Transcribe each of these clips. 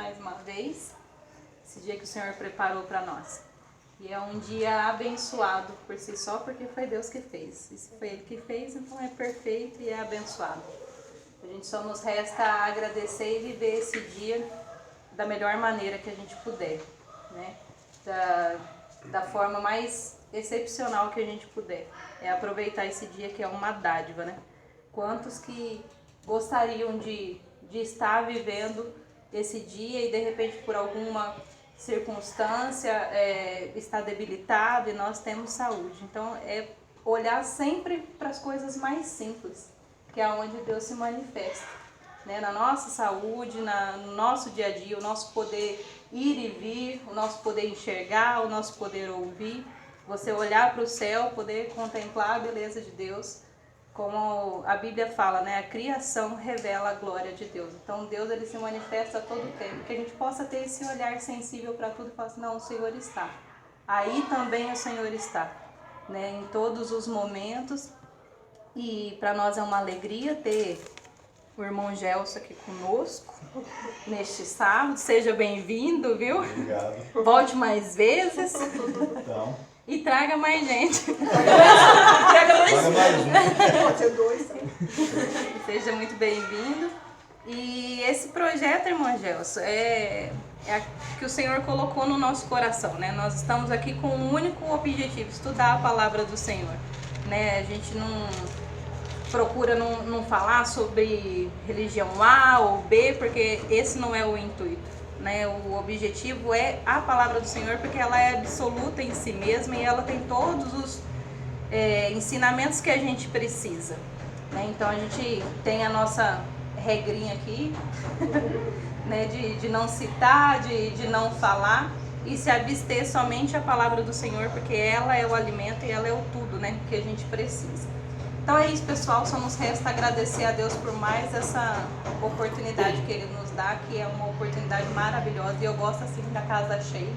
mais uma vez, esse dia que o Senhor preparou para nós. E é um dia abençoado por si só, porque foi Deus que fez. E se foi Ele que fez, então é perfeito e é abençoado. A gente só nos resta agradecer e viver esse dia da melhor maneira que a gente puder, né? Da forma mais excepcional que a gente puder. É aproveitar esse dia que é uma dádiva, né? Quantos que gostariam de estar vivendo esse dia e de repente por alguma circunstância está debilitado e nós temos saúde. Então é olhar sempre para as coisas mais simples, que é onde Deus se manifesta, né? Na nossa saúde, no nosso dia a dia, o nosso poder ir e vir, o nosso poder enxergar, o nosso poder ouvir, você olhar para o céu, poder contemplar a beleza de Deus. Como a Bíblia fala, né? A criação revela a glória de Deus. Então Deus, ele se manifesta a todo tempo. Que a gente possa ter esse olhar sensível para tudo e falar assim, não, o Senhor está. Aí também o Senhor está, né? Em todos os momentos. E para nós é uma alegria ter o irmão Gelson aqui conosco neste sábado. Seja bem-vindo, viu? Obrigado. Volte mais vezes. Então, E traga mais gente. traga mais um. Pode ser dois, tá? Seja muito bem-vindo. E esse projeto, irmão Gelson, é que o Senhor colocou no nosso coração, né? Nós estamos aqui com um único objetivo, estudar a palavra do Senhor, né? A gente não procura não falar sobre religião A ou B, porque esse não é o intuito, né? O objetivo é a palavra do Senhor, porque ela é absoluta em si mesma e ela tem todos os ensinamentos que a gente precisa, né? Então a gente tem a nossa regrinha aqui, né? de não citar, de não falar e se abster somente a palavra do Senhor, porque ela é o alimento e ela é o tudo, né? Que a gente precisa. Então é isso, pessoal, só nos resta agradecer a Deus por mais essa oportunidade que Ele nos dá, que é uma oportunidade maravilhosa, e eu gosto assim da casa cheia.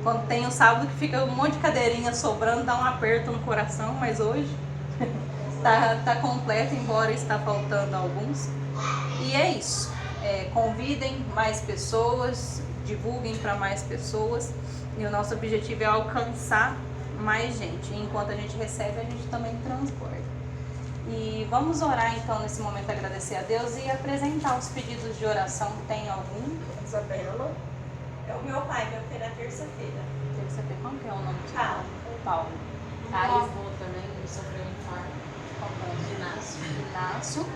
Quando tem o sábado que fica um monte de cadeirinha sobrando, dá um aperto no coração, mas hoje tá completo, embora está faltando alguns. E é isso, convidem mais pessoas, divulguem para mais pessoas, e o nosso objetivo é alcançar mais gente. E enquanto a gente recebe, a gente também transborda. E vamos orar então nesse momento, agradecer a Deus e apresentar os pedidos de oração. Tem algum? Isabela. É o meu pai, vai operar terça-feira. Terça-feira, como que é o nome do seu Paulo. pai? Paulo. Meu avô também, ele sofreu um infarto. Qual que é o nome? Inácio. Inácio.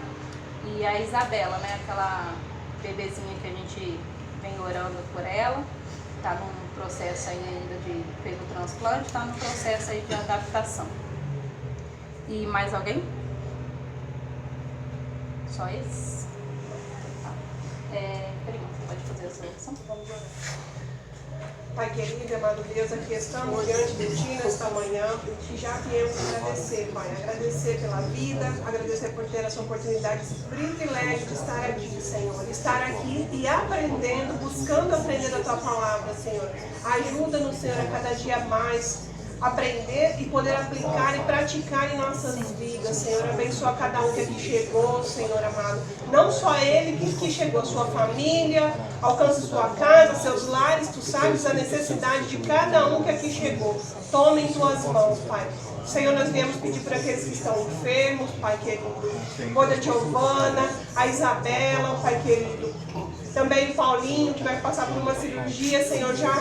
E a Isabela, né? Aquela bebezinha que a gente vem orando por ela. Tá num processo aí ainda fez o transplante, tá no processo aí de adaptação. E mais alguém? Só esse? Tá. Prima, você pode fazer a sua oração? Vamos orar. Pai querido, amado Deus, aqui estamos diante de Ti nesta manhã e já viemos agradecer, Pai. Agradecer pela vida, agradecer por ter essa oportunidade, esse privilégio de estar aqui, Senhor. Estar aqui e aprendendo, buscando aprender a Tua palavra, Senhor. Ajuda-nos, Senhor, a cada dia mais aprender e poder aplicar e praticar em nossas vidas, Senhor. Abençoa cada um que aqui chegou, Senhor amado. Não só ele que chegou, sua família, alcance sua casa, seus lares. Tu sabes a necessidade de cada um que aqui chegou. Toma em tuas mãos, Pai. Senhor, nós viemos pedir para aqueles que estão enfermos, Pai querido. Cuida de Giovana, a Isabela, Pai querido. Também o Paulinho, que vai passar por uma cirurgia, Senhor, já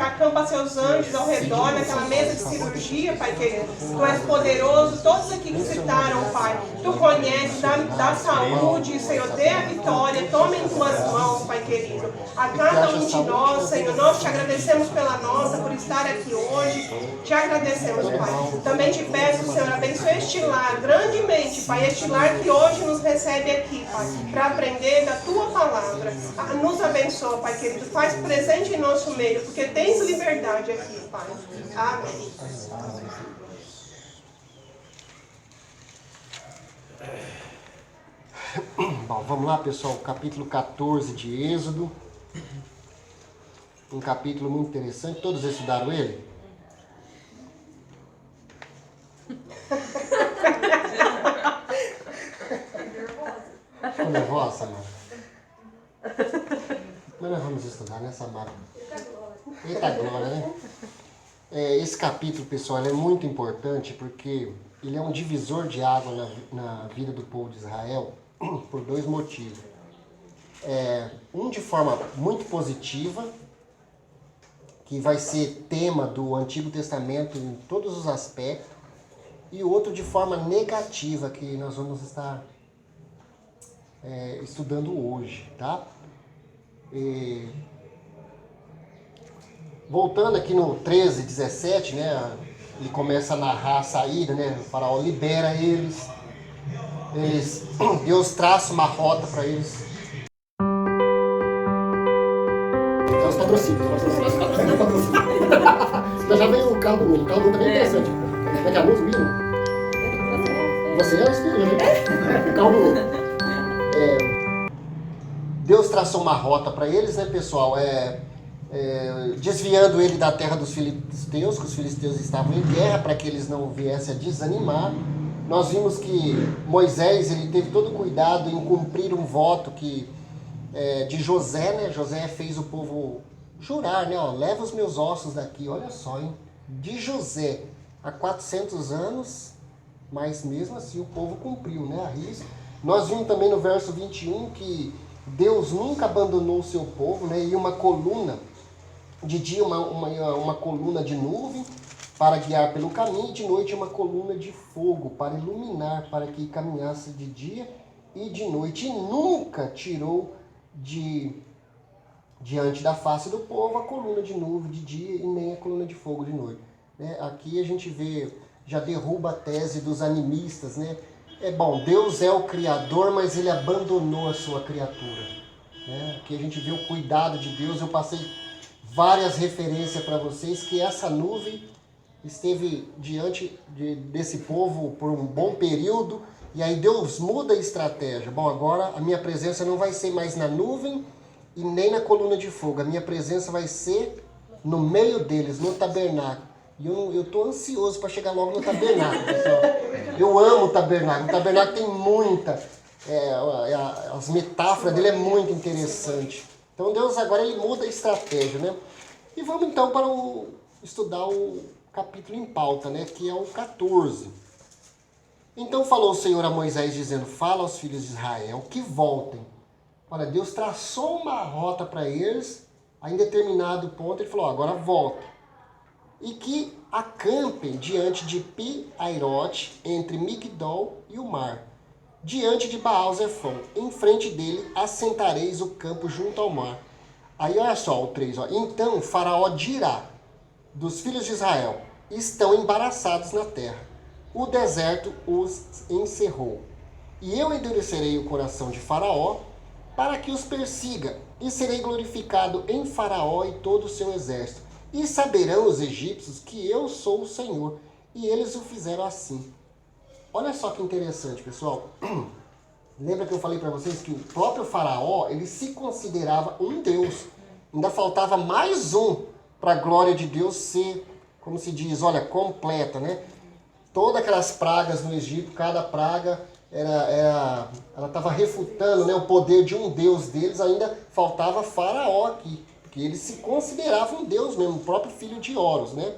acampa seus anjos ao redor daquela mesa de cirurgia, Pai querido. Tu és poderoso, todos aqui que citaram, Pai. Tu conheces, dá saúde, Senhor, dê a vitória, tome em tuas mãos, Pai querido. A cada um de nós, Senhor, nós te agradecemos pela nossa, por estar aqui hoje. Te agradecemos, Pai. Também te peço, Senhor, abençoe este lar grandemente, Pai, este lar que hoje nos recebe aqui, Pai, para aprender da Tua palavra. Nos abençoa, Pai querido. Faz presente em nosso meio, porque tens liberdade aqui, Pai. Amém. Bom, vamos lá, pessoal. Capítulo 14 de Êxodo. Um capítulo muito interessante. Todos estudaram ele? Ficou nervosa, mano? Mas nós vamos profetizar, né, Samara? Eita glória, né? Esse capítulo, pessoal, ele é muito importante porque ele é um divisor de água na vida do povo de Israel por dois motivos. Um de forma muito positiva, que vai ser tema do Antigo Testamento em todos os aspectos, e outro de forma negativa, que nós vamos estar estudando hoje, tá? Voltando aqui no 13:17, né? Ele começa a narrar a saída, né? O faraó libera eles, Deus traça uma rota para eles. Então os patrocínios, já veio o carro do mundo. O carro do mundo também é interessante. Como é que é a música, Bino? Você é o espírito, né? O carro do mundo. Deus traçou uma rota para eles, né, pessoal? Desviando ele da terra dos filisteus, que os filisteus estavam em guerra, para que eles não viessem a desanimar. Nós vimos que Moisés ele teve todo o cuidado em cumprir um voto de José, né? José fez o povo jurar, né? Leva os meus ossos daqui, olha só, hein? De José, há 400 anos, mas mesmo assim o povo cumpriu, né? A risca. Nós vimos também no verso 21 que Deus nunca abandonou o seu povo, né? E uma coluna, de dia uma coluna de nuvem para guiar pelo caminho, e de noite uma coluna de fogo para iluminar, para que caminhasse de dia e de noite. E nunca tirou diante da face do povo a coluna de nuvem de dia e nem a coluna de fogo de noite. Né? Aqui a gente vê, já derruba a tese dos animistas, né? Deus é o Criador, mas Ele abandonou a sua criatura. Né? Aqui a gente vê o cuidado de Deus. Eu passei várias referências para vocês que essa nuvem esteve diante desse povo por um bom período, e aí Deus muda a estratégia. Agora a minha presença não vai ser mais na nuvem e nem na coluna de fogo. A minha presença vai ser no meio deles, no tabernáculo. E eu estou ansioso para chegar logo no tabernáculo, pessoal. Eu amo o tabernáculo. O tabernáculo tem muita... as metáforas dele é muito interessante. Então Deus agora ele muda a estratégia, né? E vamos então para estudar o capítulo em pauta, né? Que é o 14. Então falou o Senhor a Moisés dizendo: fala aos filhos de Israel que voltem. Olha, Deus traçou uma rota para eles, aí em determinado ponto ele falou: agora volta. E que acampem diante de Pi-Airote, entre Migdol e o mar, diante de Baal-Zefon. Em frente dele assentareis o campo junto ao mar. Aí olha só o 3. Então Faraó dirá dos filhos de Israel: estão embaraçados na terra. O deserto os encerrou. E eu endurecerei o coração de Faraó para que os persiga. E serei glorificado em Faraó e todo o seu exército. E saberão os egípcios que eu sou o Senhor. E eles o fizeram assim. Olha só que interessante, pessoal. Lembra que eu falei para vocês que o próprio Faraó, ele se considerava um Deus. Ainda faltava mais um para a glória de Deus ser, como se diz, olha, completa, né? Todas aquelas pragas no Egito, cada praga ela estava refutando, né, o poder de um Deus deles. Ainda faltava Faraó aqui, porque ele se considerava um Deus mesmo, o próprio filho de Horus, né?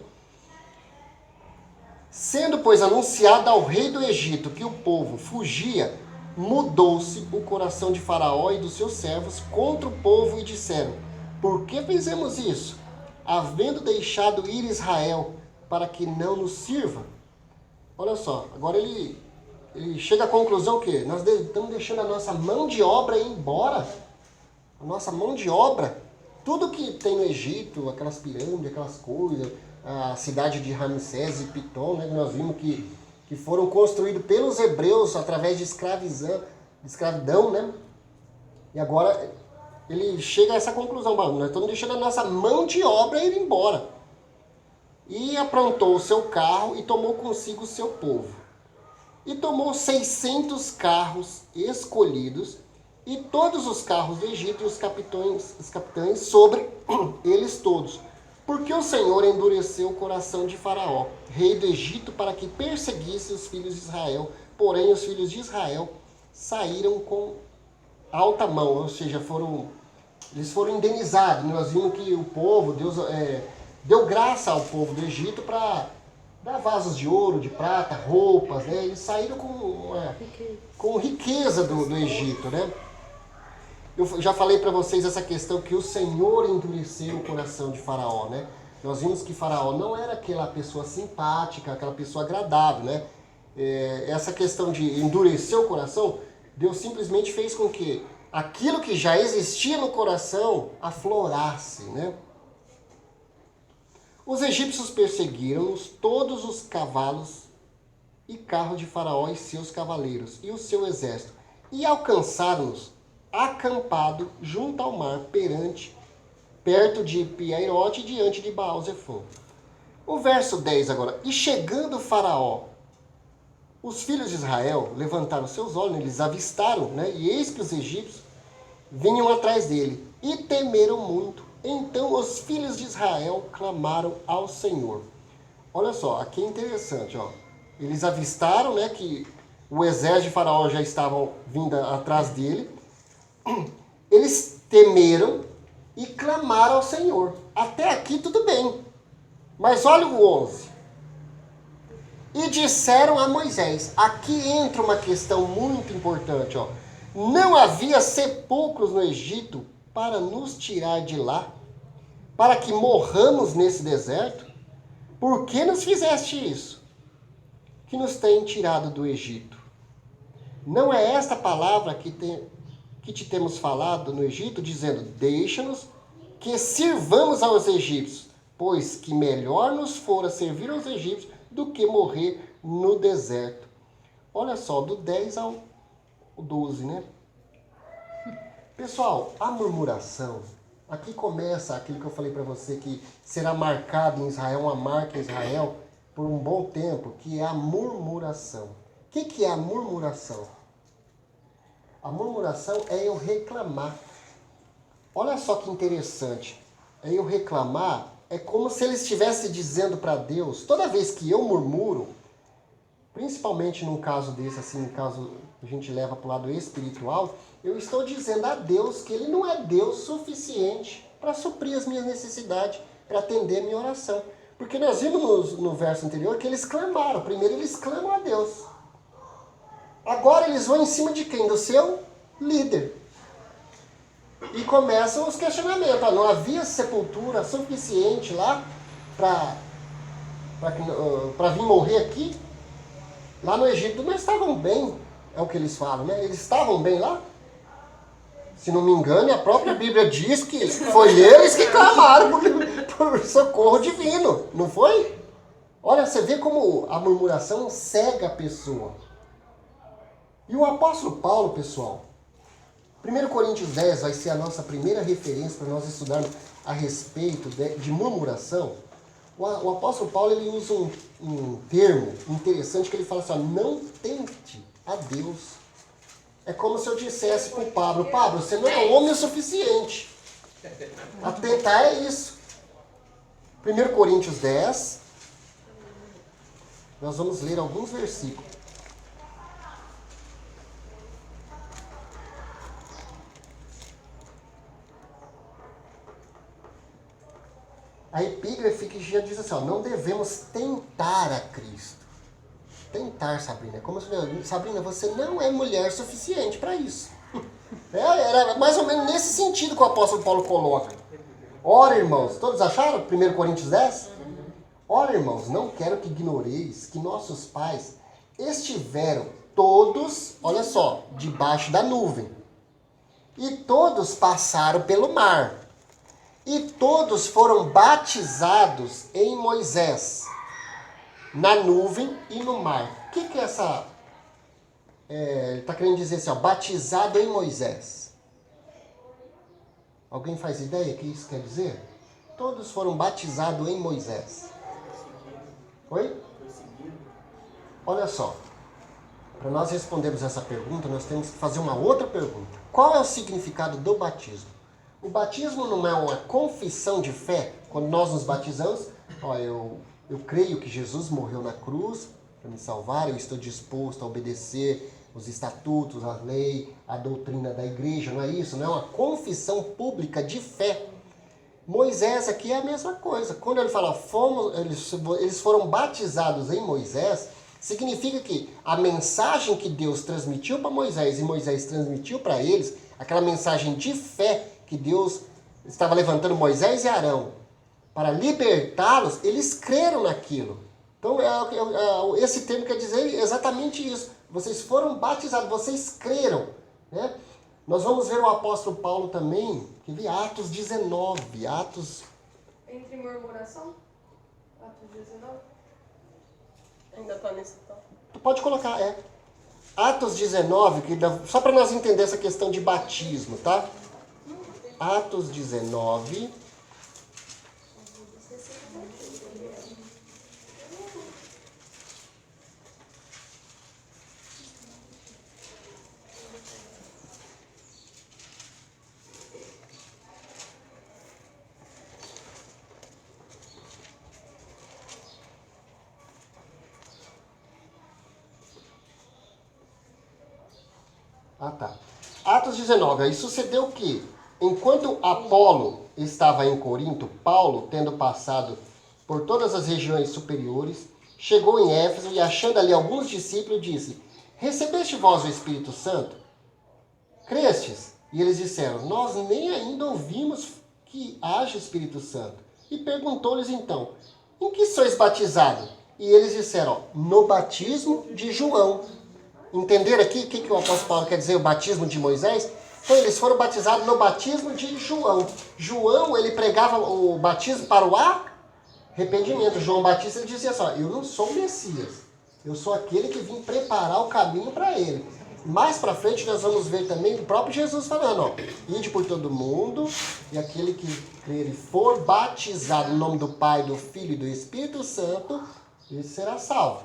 Sendo, pois, anunciado ao rei do Egito que o povo fugia, mudou-se o coração de Faraó e dos seus servos contra o povo e disseram: por que fizemos isso? Havendo deixado ir Israel para que não nos sirva? Olha só, agora ele chega à conclusão que nós estamos deixando a nossa mão de obra ir embora. A nossa mão de obra, tudo que tem no Egito, aquelas pirâmides, aquelas coisas, a cidade de Ramsés e Pitom, né, que nós vimos que foram construídos pelos hebreus através de escravidão, né? E agora ele chega a essa conclusão: nós estamos deixando a nossa mão de obra ir embora. E aprontou o seu carro e tomou consigo o seu povo. E tomou 600 carros escolhidos e todos os carros do Egito e os capitães sobre eles todos. Porque o Senhor endureceu o coração de Faraó, rei do Egito, para que perseguisse os filhos de Israel. Porém, os filhos de Israel saíram com alta mão, ou seja, foram Eles foram indenizados. Nós vimos que o povo, Deus deu graça ao povo do Egito para dar vasos de ouro, de prata, roupas, né? Eles saíram com riqueza do Egito, né? Eu já falei para vocês essa questão que o Senhor endureceu o coração de Faraó, né? Nós vimos que Faraó não era aquela pessoa simpática, aquela pessoa agradável, né? Essa questão de endurecer o coração, Deus simplesmente fez com que aquilo que já existia no coração aflorasse, né? Os egípcios perseguiram-nos todos os cavalos e carros de Faraó e seus cavaleiros e o seu exército, e alcançaram-nos acampado junto ao mar, perto de Pi-Hahirote e diante de Baal-Zefon. O verso 10 agora. E chegando Faraó, os filhos de Israel levantaram seus olhos, eles avistaram, né? E eis que os egípcios vinham atrás dele e temeram muito. Então os filhos de Israel clamaram ao Senhor. Olha só, aqui é interessante, ó. Eles avistaram, né, que o exército de Faraó já estava vindo atrás dele. Eles temeram e clamaram ao Senhor. Até aqui tudo bem. Mas olha o 11. E disseram a Moisés. Aqui entra uma questão muito importante, ó. Não havia sepulcros no Egito para nos tirar de lá, para que morramos nesse deserto? Por que nos fizeste isso? Que nos tem tirado do Egito. Não é esta palavra que te temos falado no Egito, dizendo, deixa-nos que sirvamos aos egípcios, pois que melhor nos fora servir aos egípcios do que morrer no deserto. Olha só, do 10 ao 12, né? Pessoal, a murmuração, aqui começa aquilo que eu falei para você, que será marcado em Israel, uma marca em Israel, por um bom tempo, que é a murmuração. O que é a murmuração? A murmuração é eu reclamar. Olha só que interessante. É eu reclamar, é como se ele estivesse dizendo para Deus, toda vez que eu murmuro, principalmente num caso desse, assim, caso a gente leva para o lado espiritual, eu estou dizendo a Deus que Ele não é Deus suficiente para suprir as minhas necessidades, para atender a minha oração. Porque nós vimos no verso anterior que eles clamaram. Primeiro eles clamam a Deus. Agora eles vão em cima de quem? Do seu líder. E começam os questionamentos. Não havia sepultura suficiente lá para vir morrer aqui? Lá no Egito não estavam bem, é o que eles falam, né? Eles estavam bem lá? Se não me engano, a própria Bíblia diz que foi eles que clamaram por socorro divino, não foi? Olha, você vê como a murmuração cega a pessoa. E o apóstolo Paulo, pessoal, 1 Coríntios 10 vai ser a nossa primeira referência para nós estudarmos a respeito de murmuração. O apóstolo Paulo ele usa um termo interessante que ele fala assim, ó, não tente a Deus. É como se eu dissesse para o Pablo, Pablo, você não é homem o suficiente. A tentar é isso. 1 Coríntios 10, nós vamos ler alguns versículos. A epígrafe que já diz assim, ó, não devemos tentar a Cristo. Tentar, Sabrina. Como Sabrina, você não é mulher suficiente para isso. Era mais ou menos nesse sentido que o apóstolo Paulo coloca. Ora, irmãos, todos acharam 1 Coríntios 10? Ora, irmãos, não quero que ignoreis que nossos pais estiveram todos, olha só, debaixo da nuvem. E todos passaram pelo mar. E todos foram batizados em Moisés, na nuvem e no mar. O que é essa... ele está querendo dizer assim, ó, batizado em Moisés. Alguém faz ideia o que isso quer dizer? Todos foram batizados em Moisés. Oi? Olha só. Para nós respondermos essa pergunta, nós temos que fazer uma outra pergunta. Qual é o significado do batismo? O batismo não é uma confissão de fé? Quando nós nos batizamos, ó, eu creio que Jesus morreu na cruz para me salvar, eu estou disposto a obedecer os estatutos, a lei, a doutrina da igreja, não é isso? Não é uma confissão pública de fé. Moisés aqui é a mesma coisa. Quando ele fala, eles foram batizados em Moisés, significa que a mensagem que Deus transmitiu para Moisés e Moisés transmitiu para eles, aquela mensagem de fé que Deus estava levantando Moisés e Arão para libertá-los, eles creram naquilo. Então, esse termo quer dizer exatamente isso. Vocês foram batizados, vocês creram, né? Nós vamos ver o apóstolo Paulo também, que vê Atos 19, Atos... Entre murmuração? Atos 19? Ainda está nesse tal. Tu pode colocar, Atos 19, só para nós entender essa questão de batismo, tá? Atos 19... Atos 19, aí sucedeu que, enquanto Apolo estava em Corinto, Paulo, tendo passado por todas as regiões superiores, chegou em Éfeso e, achando ali alguns discípulos, disse: recebeste vós o Espírito Santo? Crestes? E eles disseram: nós nem ainda ouvimos que haja Espírito Santo. E perguntou-lhes então: em que sois batizados? E eles disseram: no batismo de João. Entenderam aqui o que o apóstolo Paulo quer dizer, o batismo de Moisés? Então, eles foram batizados no batismo de João. João, ele pregava o batismo para o arrependimento. João Batista, ele dizia assim: eu não sou o Messias, eu sou aquele que vim preparar o caminho para ele. Mais para frente, nós vamos ver também o próprio Jesus falando: ide por todo mundo, e aquele que crer e for batizado no nome do Pai, do Filho e do Espírito Santo, ele será salvo.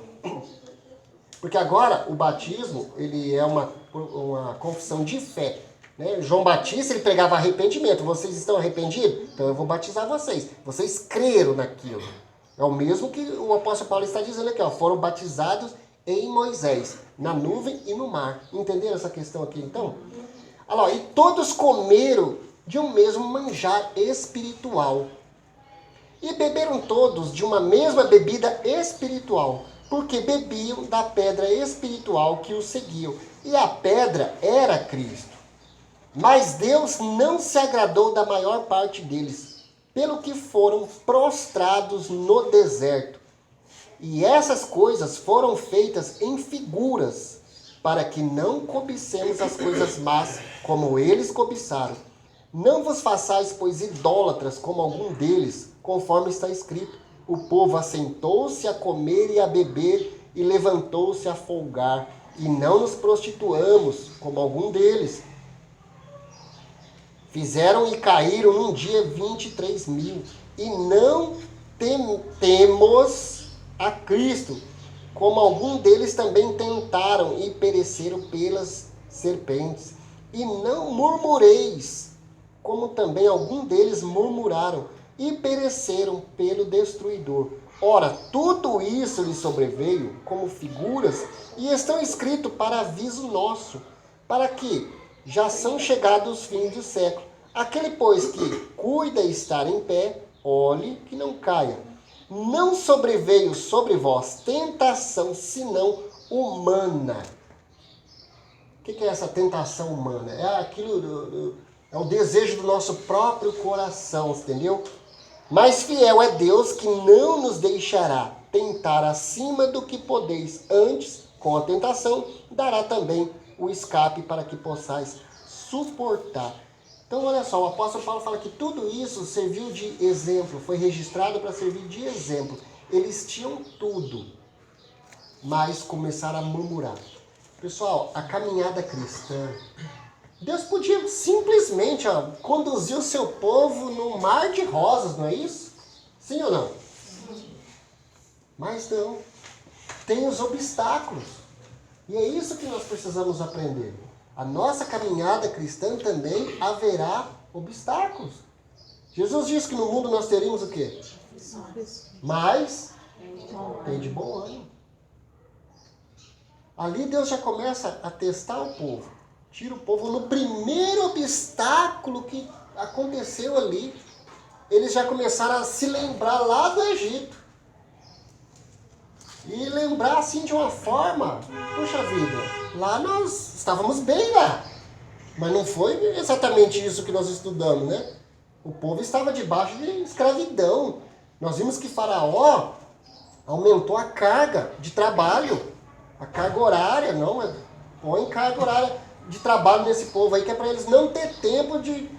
Porque agora o batismo, ele é uma confissão de fé, né? João Batista, ele pregava arrependimento. Vocês estão arrependidos? Então eu vou batizar vocês. Vocês creram naquilo. É o mesmo que o apóstolo Paulo está dizendo aqui, foram batizados em Moisés, na nuvem e no mar. Entenderam essa questão aqui então? Olha lá, e todos comeram de um mesmo manjar espiritual. E beberam todos de uma mesma bebida espiritual, porque bebiam da pedra espiritual que os seguiam. E a pedra era Cristo. Mas Deus não se agradou da maior parte deles, pelo que foram prostrados no deserto. E essas coisas foram feitas em figuras, para que não cobicemos as coisas más, como eles cobiçaram. Não vos façais, pois, idólatras, como algum deles, conforme está escrito: o povo assentou-se a comer e a beber, e levantou-se a folgar, e não nos prostituamos, como algum deles. Fizeram e caíram num dia 23.000, e não temos a Cristo, como algum deles também tentaram e pereceram pelas serpentes. E não murmureis, como também algum deles murmuraram e pereceram pelo destruidor. Ora, tudo isso lhes sobreveio como figuras e estão escritos para aviso nosso, para que já são chegados os fins do século. Aquele, pois, que cuida estar em pé, olhe que não caia. Não sobreveio sobre vós tentação, senão humana. O que é essa tentação humana? É aquilo, é o desejo do nosso próprio coração, entendeu? Mas fiel é Deus, que não nos deixará tentar acima do que podeis. Antes, com a tentação, dará também o escape para que possais suportar. Então, olha só, o apóstolo Paulo fala que tudo isso serviu de exemplo, foi registrado para servir de exemplo. Eles tinham tudo, mas começaram a murmurar. Pessoal, a caminhada cristã, Deus podia simplesmente conduzir o seu povo no mar de rosas, não é isso? Sim ou não? Sim. Mas não. Tem os obstáculos. E é isso que nós precisamos aprender. A nossa caminhada cristã também haverá obstáculos. Jesus disse que no mundo nós teríamos o quê? Mas tem de bom ânimo. Ali Deus já começa a testar o povo. Tira o povo no primeiro obstáculo que aconteceu ali. Eles já começaram a se lembrar lá do Egito. E lembrar assim de uma forma, poxa vida, lá nós estávamos bem lá. Mas não foi exatamente isso que nós estudamos, né? O povo estava debaixo de escravidão. Nós vimos que Faraó aumentou a carga de trabalho, a carga horária, não, põe carga horária de trabalho nesse povo aí, que é para eles não ter tempo de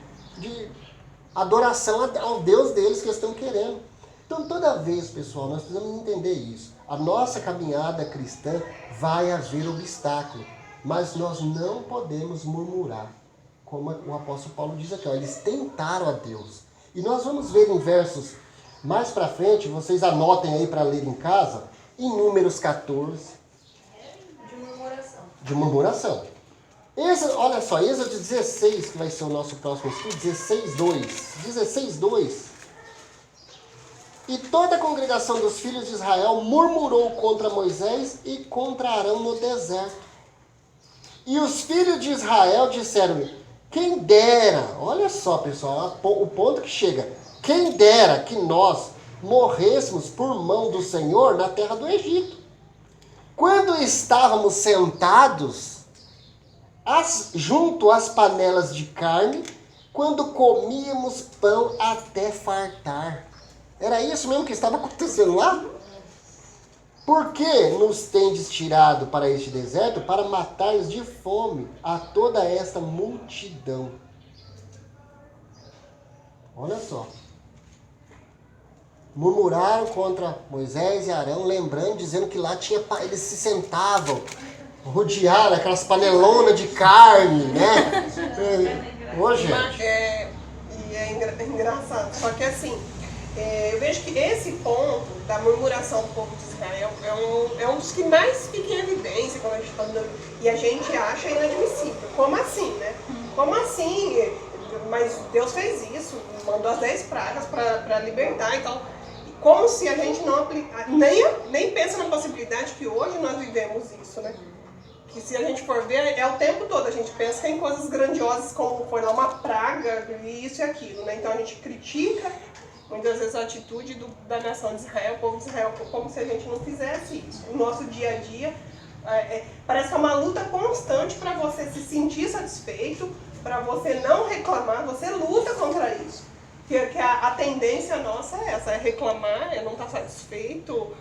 adoração ao Deus deles que eles estão querendo. Então toda vez, pessoal, nós precisamos entender isso. A nossa caminhada cristã vai haver obstáculo, mas nós não podemos murmurar. Como o apóstolo Paulo diz aqui, ó, eles tentaram a Deus. E nós vamos ver em versos mais para frente, vocês anotem aí para ler em casa, em Números 14. De murmuração. De murmuração. Olha só, Êxodo 16, que vai ser o nosso próximo estudo, 16:2. E toda a congregação dos filhos de Israel murmurou contra Moisés e contra Arão no deserto. E os filhos de Israel disseram, quem dera, olha só pessoal, o ponto que chega, quem dera que nós morrêssemos por mão do Senhor na terra do Egito. Quando estávamos sentados junto às panelas de carne, quando comíamos pão até fartar. Era isso mesmo que estava acontecendo lá? Por que nos tendes tirado para este deserto para matar de fome a toda esta multidão? Olha só. Murmuraram contra Moisés e Arão, lembrando, dizendo que lá eles se sentavam, rodearam aquelas panelonas de carne, né? Ô, gente. E é engraçado, só que assim, eu vejo que esse ponto da murmuração do povo de Israel é um dos que mais fica em evidência quando a gente está falando, e a gente acha inadmissível. Como assim, né? Como assim? Mas Deus fez isso, mandou as 10 pragas para libertar, então, como se a gente não aplicar, nem pensa na possibilidade que hoje nós vivemos isso, né? Que se a gente for ver, é o tempo todo, a gente pensa em coisas grandiosas como foi lá uma praga, isso e aquilo, né? Então a gente critica muitas vezes a atitude da nação de Israel, o povo de Israel, como se a gente não fizesse isso. O nosso dia a dia parece que é uma luta constante para você se sentir satisfeito, para você não reclamar, você luta contra isso. Porque a tendência nossa é essa, é reclamar, é não estar satisfeito,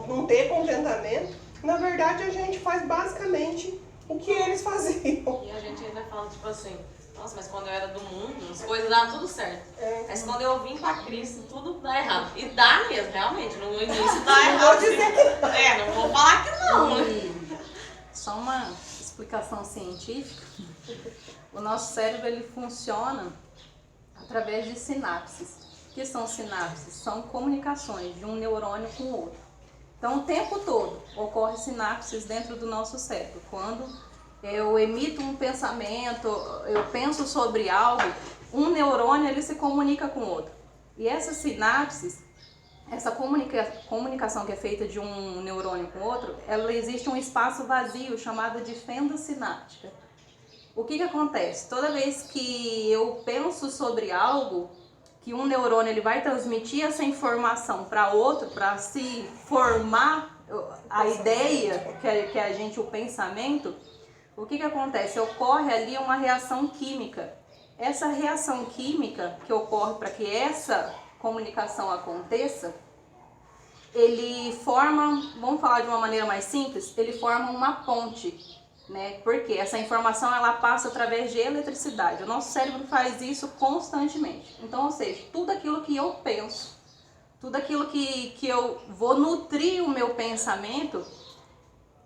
não ter contentamento. Na verdade, a gente faz basicamente o que eles faziam. E a gente ainda fala, tipo assim, nossa, mas quando eu era do mundo, as coisas davam tudo certo. Mas quando eu vim pra Cristo, tudo dá errado. E dá mesmo, realmente. No início dá errado. Não vou dizer que não. Não vou falar que não. E só uma explicação científica. O nosso cérebro ele funciona através de sinapses. O que são sinapses? São comunicações de um neurônio com o outro. Então, o tempo todo ocorre sinapses dentro do nosso cérebro. Quando eu emito um pensamento, eu penso sobre algo, um neurônio ele se comunica com o outro. E essas sinapses, essa comunicação que é feita de um neurônio com o outro, ela existe um espaço vazio chamado de fenda sináptica. O que acontece? Toda vez que eu penso sobre algo, que um neurônio ele vai transmitir essa informação para outro, para se formar a ideia que a gente, o pensamento, o que acontece? Ocorre ali uma reação química. Essa reação química que ocorre para que essa comunicação aconteça, ele forma, vamos falar de uma maneira mais simples, ele forma uma ponte. Né? Porque essa informação ela passa através de eletricidade. O nosso cérebro faz isso constantemente. Então, ou seja, tudo aquilo que eu penso, tudo aquilo que eu vou nutrir o meu pensamento,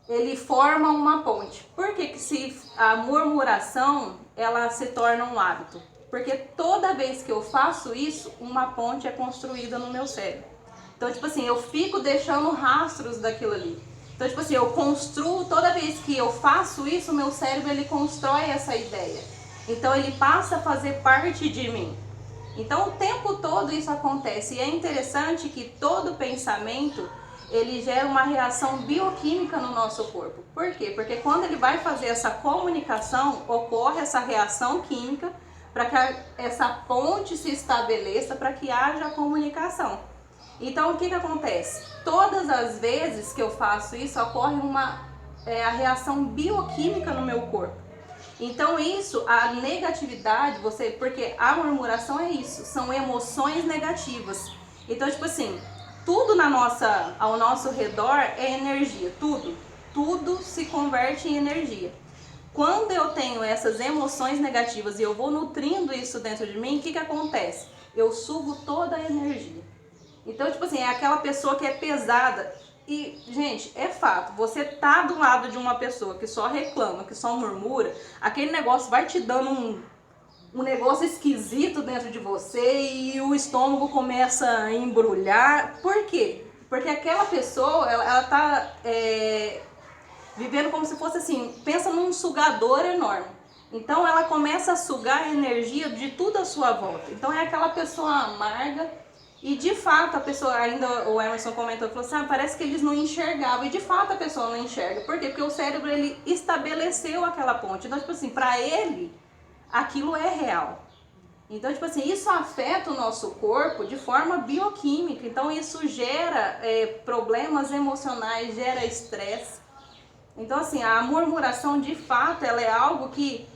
ele forma uma ponte. Por que se a murmuração ela se torna um hábito? Porque toda vez que eu faço isso, uma ponte é construída no meu cérebro. Então, tipo assim, eu fico deixando rastros daquilo ali. Então, tipo assim, eu construo, toda vez que eu faço isso, o meu cérebro, ele constrói essa ideia. Então, ele passa a fazer parte de mim. Então, o tempo todo isso acontece. E é interessante que todo pensamento, ele gera uma reação bioquímica no nosso corpo. Por quê? Porque quando ele vai fazer essa comunicação, ocorre essa reação química para que essa ponte se estabeleça, para que haja a comunicação. Então, o que acontece? Todas as vezes que eu faço isso, ocorre a reação bioquímica no meu corpo. Então isso, a negatividade, porque a murmuração é isso, são emoções negativas. Então, tipo assim, tudo ao nosso redor é energia, tudo se converte em energia. Quando eu tenho essas emoções negativas e eu vou nutrindo isso dentro de mim, o que acontece? Eu sugo toda a energia. Então, tipo assim, é aquela pessoa que é pesada. E, gente, é fato, você tá do lado de uma pessoa que só reclama, que só murmura, aquele negócio vai te dando um negócio esquisito dentro de você e o estômago começa a embrulhar. Por quê? Porque aquela pessoa, ela tá vivendo como se fosse assim, pensa num sugador enorme. Então ela começa a sugar a energia de tudo à sua volta. Então é aquela pessoa amarga. E de fato a pessoa, ainda o Emerson comentou, falou assim, parece que eles não enxergavam. E de fato a pessoa não enxerga. Por quê? Porque o cérebro, ele estabeleceu aquela ponte. Então, tipo assim, pra ele, aquilo é real. Então, tipo assim, isso afeta o nosso corpo de forma bioquímica. Então, isso gera problemas emocionais, gera estresse. Então, assim, a murmuração, de fato, ela é algo que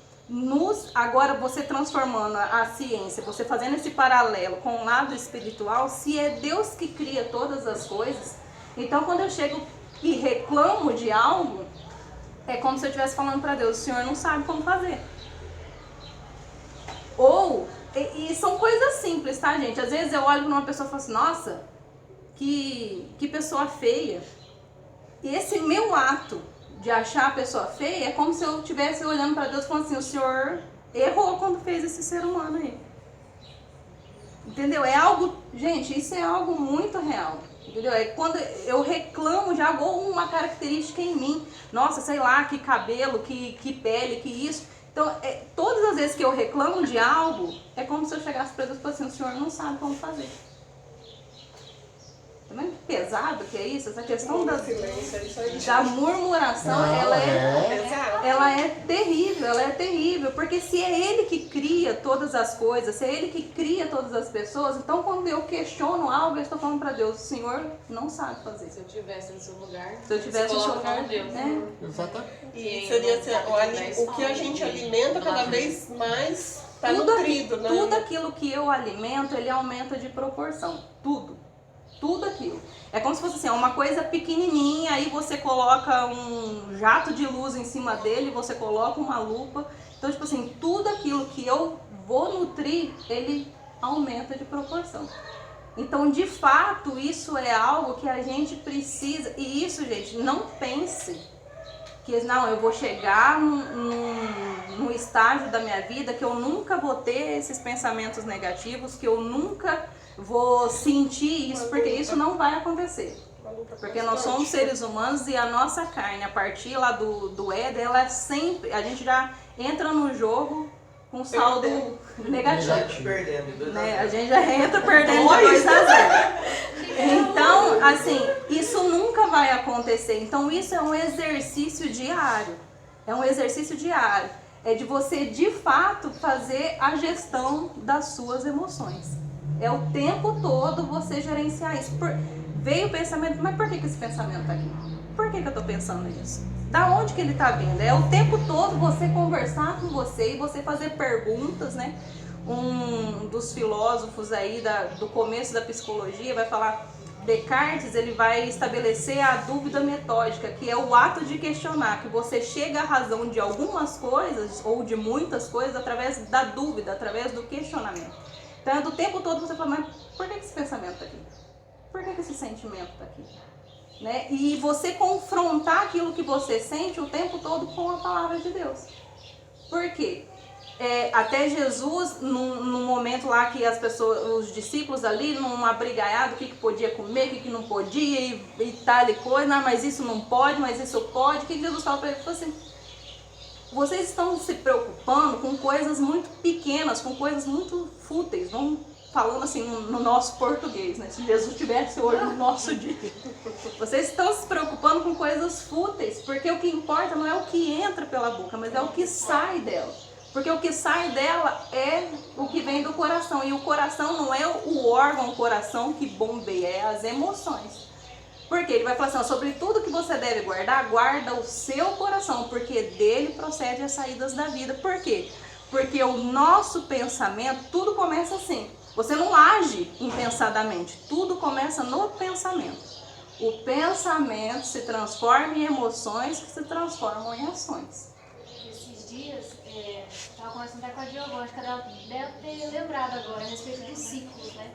agora você transformando a ciência, você fazendo esse paralelo com o lado espiritual, se é Deus que cria todas as coisas, então quando eu chego e reclamo de algo, é como se eu estivesse falando para Deus, o Senhor não sabe como fazer. E são coisas simples, tá, gente? Às vezes eu olho para uma pessoa e falo assim, nossa, que pessoa feia. E esse meu ato de achar a pessoa feia, é como se eu estivesse olhando para Deus e falando assim, o Senhor errou quando fez esse ser humano aí. Entendeu? É algo, gente, isso é algo muito real. Entendeu? É quando eu reclamo de algo ou uma característica em mim. Nossa, sei lá, que cabelo, que pele, que isso. Então, todas as vezes que eu reclamo de algo, é como se eu chegasse para Deus e falasse assim, o Senhor não sabe como fazer. Tá vendo que pesado que é isso? Essa questão da murmuração, ela é terrível, porque se é Ele que cria todas as coisas, se é Ele que cria todas as pessoas, então quando eu questiono algo, eu estou falando para Deus, o Senhor não sabe fazer. Se eu tivesse no seu lugar, Deus, né? Exatamente. E seria o que a gente alimenta cada vez mais está nutrido, né? Tudo aquilo que eu alimento, ele aumenta de proporção, tudo aquilo. É como se fosse assim, uma coisa pequenininha, aí você coloca um jato de luz em cima dele, você coloca uma lupa. Então, tipo assim, tudo aquilo que eu vou nutrir, ele aumenta de proporção. Então, de fato, isso é algo que a gente precisa. E isso, gente, não pense que não, eu vou chegar num estágio da minha vida que eu nunca vou ter esses pensamentos negativos, que eu nunca vou sentir isso, porque isso não vai acontecer. Porque nós somos seres humanos e a nossa carne, a partir lá do Éden, ela é sempre, a gente já entra no jogo com saldo negativo. Né? A gente já entra perdendo de 2-0. Então, assim, isso nunca vai acontecer. Então, isso é um exercício diário. É de você, de fato, fazer a gestão das suas emoções. É o tempo todo você gerenciar isso. Veio o pensamento, mas por que esse pensamento está aqui? Por que eu estou pensando nisso? Da onde que ele está vindo? É o tempo todo você conversar com você e você fazer perguntas, né? Um dos filósofos aí do começo da psicologia vai falar, Descartes, ele vai estabelecer a dúvida metódica, que é o ato de questionar, que você chega à razão de algumas coisas ou de muitas coisas através da dúvida, através do questionamento. Então, do tempo todo você fala, mas por que esse pensamento está aqui? Por que esse sentimento está aqui? Né? E você confrontar aquilo que você sente o tempo todo com a palavra de Deus. Por quê? Até Jesus, num momento lá que as pessoas, os discípulos ali, num abrigaiado, o que podia comer, o que não podia, e tal e coisa, mas isso não pode, mas isso pode. O que Jesus fala para ele? Ele falou assim, vocês estão se preocupando com coisas muito pequenas, com coisas muito fúteis, vamos falando assim no nosso português, né? Se Jesus tivesse hoje no nosso dia. Vocês estão se preocupando com coisas fúteis, porque o que importa não é o que entra pela boca, mas é o que sai dela. Porque o que sai dela é o que vem do coração. E o coração não é o órgão, o coração que bombeia, é as emoções. Porque ele vai falar assim, ó, sobre tudo que você deve guardar, guarda o seu coração, porque dele procede as saídas da vida. Por quê? Porque o nosso pensamento, tudo começa assim. Você não age impensadamente, tudo começa no pensamento. O pensamento se transforma em emoções que se transformam em ações. Esses dias, estava conversando até com a Diogo, acho que ela deve ter lembrado agora a respeito dos ciclos, né?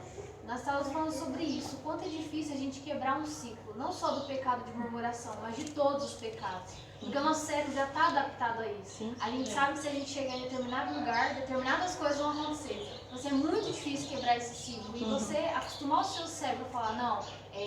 Nós estávamos falando sobre isso, o quanto é difícil a gente quebrar um ciclo, não só do pecado de murmuração, mas de todos os pecados. Porque o nosso cérebro já está adaptado a isso. Sim. A gente sabe que se a gente chegar em determinado lugar, determinadas coisas vão acontecer. Então é muito difícil quebrar esse ciclo. E você acostumar o seu cérebro a falar, não,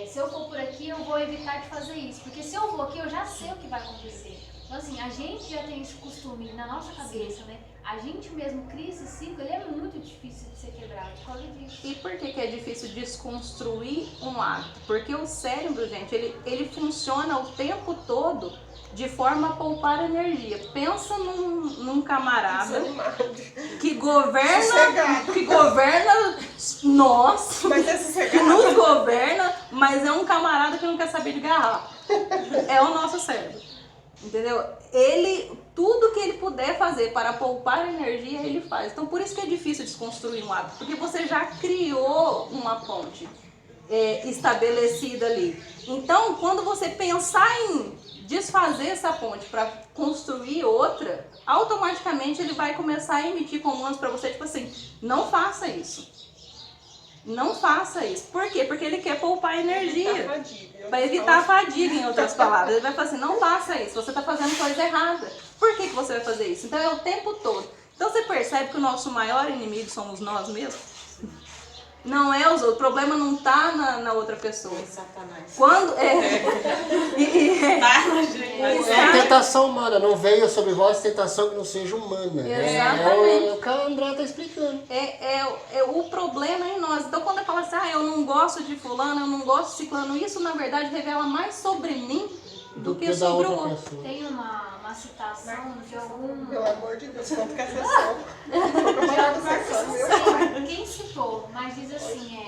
se eu for por aqui, eu vou evitar de fazer isso. Porque se eu vou aqui, eu já sei o que vai acontecer. Então assim, a gente já tem esse costume na nossa cabeça, né? A gente mesmo cria esse ciclo, ele é muito difícil de ser quebrado por causa disso. E por que é difícil desconstruir um hábito? Porque o cérebro, gente, ele funciona o tempo todo de forma a poupar energia. Pensa num camarada que governa nós, que nos governa, mas é um camarada que não quer saber de garrafa. É o nosso cérebro. Entendeu? Tudo que ele puder fazer para poupar energia, ele faz. Então, por isso que é difícil desconstruir um hábito, porque você já criou uma ponte estabelecida ali. Então, quando você pensar em desfazer essa ponte para construir outra, automaticamente ele vai começar a emitir comandos para você, tipo assim, não faça isso. Não faça isso. Por quê? Porque ele quer poupar energia. Vai evitar a fadiga, em outras palavras. Ele vai falar assim, não faça isso, você está fazendo coisa errada. Por que você vai fazer isso? Então é o tempo todo. Então você percebe que o nosso maior inimigo somos nós mesmos? Não é os outros. O problema não está na outra pessoa. É Satanás. Quando É a tentação humana, não veio sobre vós tentação que não seja humana. Exatamente. É o que a André está explicando. O problema é em nós. Então quando eu falo assim, eu não gosto de fulano, eu não gosto de ciclano, isso na verdade revela mais sobre mim do que sobre o outro. Pessoa. Tem uma citação de algum... Pelo amor de Deus, quanto que é sessão. Não sei quem citou, mas diz assim,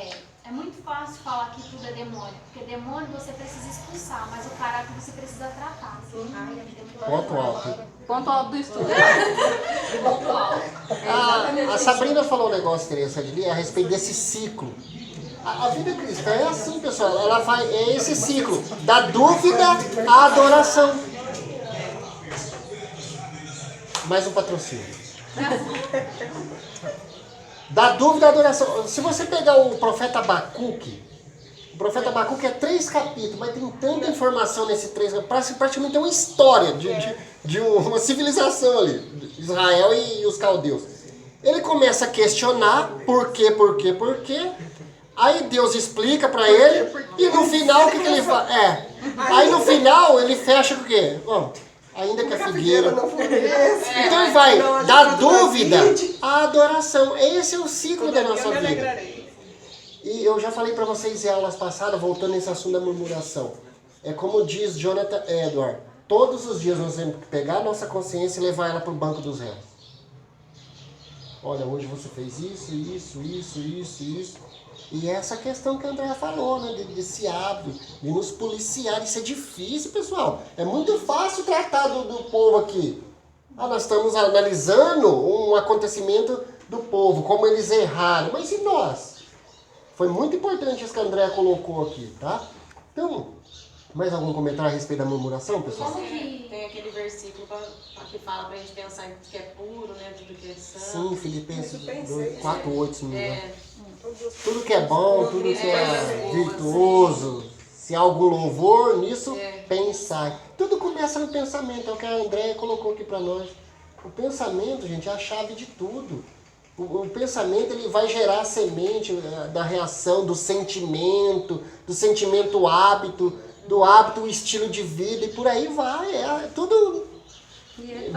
é muito fácil falar que tudo é demônio, porque demônio você precisa expulsar, mas o caráter você precisa tratar. Ponto alto. Ponto alto do estudo. Ponto alto. A Sabrina falou um negócio interessante ali a respeito desse ciclo. A vida cristã é assim, pessoal. Ela faz esse ciclo da dúvida à adoração. Mais um patrocínio. Da dúvida à adoração. Se você pegar o profeta Abacuque, o profeta Abacuque é 3 capítulos, mas tem tanta informação nesse 3 capítulos. Praticamente tem uma história de uma civilização ali, Israel e os caldeus. Ele começa a questionar por quê. Aí Deus explica pra ele e no final o que ele faz? Aí no final ele fecha com o quê? Bom, ainda que a figueira... Então ele vai da dúvida à adoração. Esse é o ciclo da nossa vida. E eu já falei pra vocês em aulas passadas, voltando nesse assunto da murmuração. É como diz Jonathan Edwards, todos os dias nós temos que pegar a nossa consciência e levar ela pro banco dos réus. Olha, hoje você fez isso. E essa questão que a Andrea falou, né? Desse hábito, de nos policiar. Isso é difícil, pessoal. É muito fácil tratar do povo aqui. Nós estamos analisando um acontecimento do povo, como eles erraram. Mas e nós? Foi muito importante isso que a Andrea colocou aqui, tá? Então, mais algum comentário a respeito da murmuração, pessoal? Tem aquele versículo que fala pra gente pensar em que é puro, né? Tudo que é santo. Sim, Filipenses 4:8, se não me engano. Tudo que é bom, tudo que é virtuoso, se há algum louvor nisso, pensar. Tudo começa no pensamento, é o que a Andréia colocou aqui para nós. O pensamento, gente, é a chave de tudo. O pensamento ele vai gerar a semente da reação, do sentimento hábito, do hábito o estilo de vida e por aí vai. É tudo...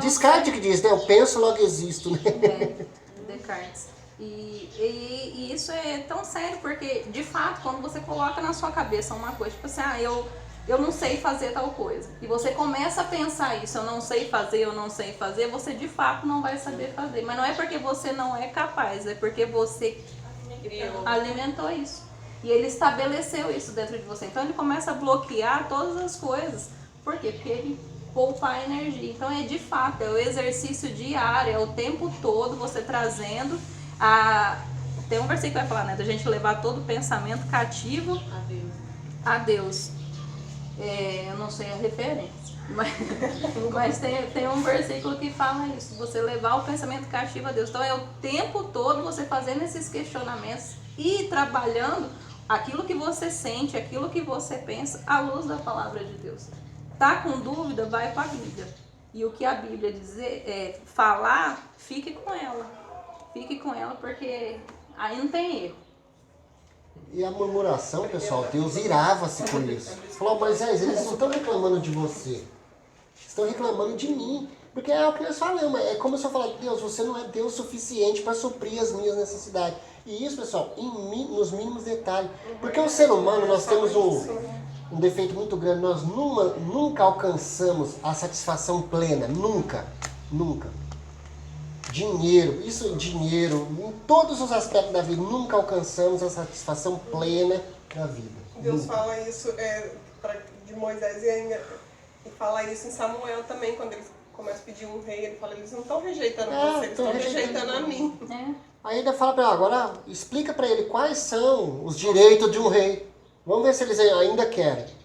Descartes que diz, né? Eu penso, logo existo. Né? Descartes. E isso é tão sério, porque de fato, quando você coloca na sua cabeça uma coisa, tipo assim, eu não sei fazer tal coisa, e você começa a pensar isso, eu não sei fazer, você de fato não vai saber fazer. Mas não é porque você não é capaz, é porque você alimentou isso. E ele estabeleceu isso dentro de você. Então ele começa a bloquear todas as coisas. Por quê? Porque ele poupa a energia. Então é de fato, é o exercício diário, é o tempo todo você trazendo tem um versículo que vai falar, né? Da gente levar todo pensamento cativo a Deus. Eu não sei a referência, mas tem um versículo que fala isso, você levar o pensamento cativo a Deus. Então é o tempo todo você fazendo esses questionamentos e trabalhando aquilo que você sente, aquilo que você pensa, à luz da palavra de Deus. Tá com dúvida? Vai para a Bíblia. E o que a Bíblia falar, fique com ela. Fique com ela, porque aí não tem erro. E a murmuração, pessoal, Deus irava-se com isso. Falou, Moisés, eles não estão reclamando de você. Estão reclamando de mim. Porque é o que nós falamos. É como se eu falar, Deus, você não é Deus suficiente para suprir as minhas necessidades. E isso, pessoal, nos mínimos detalhes. Porque o ser humano, nós temos um defeito muito grande. Nós nunca alcançamos a satisfação plena. Nunca. Dinheiro, em todos os aspectos da vida, nunca alcançamos a satisfação plena da vida. Deus fala isso de Moisés e fala isso em Samuel também, quando ele começa a pedir um rei, ele fala, eles não estão rejeitando você, eles estão rejeitando a mim. Aí ainda fala para ele, agora explica para ele quais são os direitos de um rei. Vamos ver se eles ainda querem.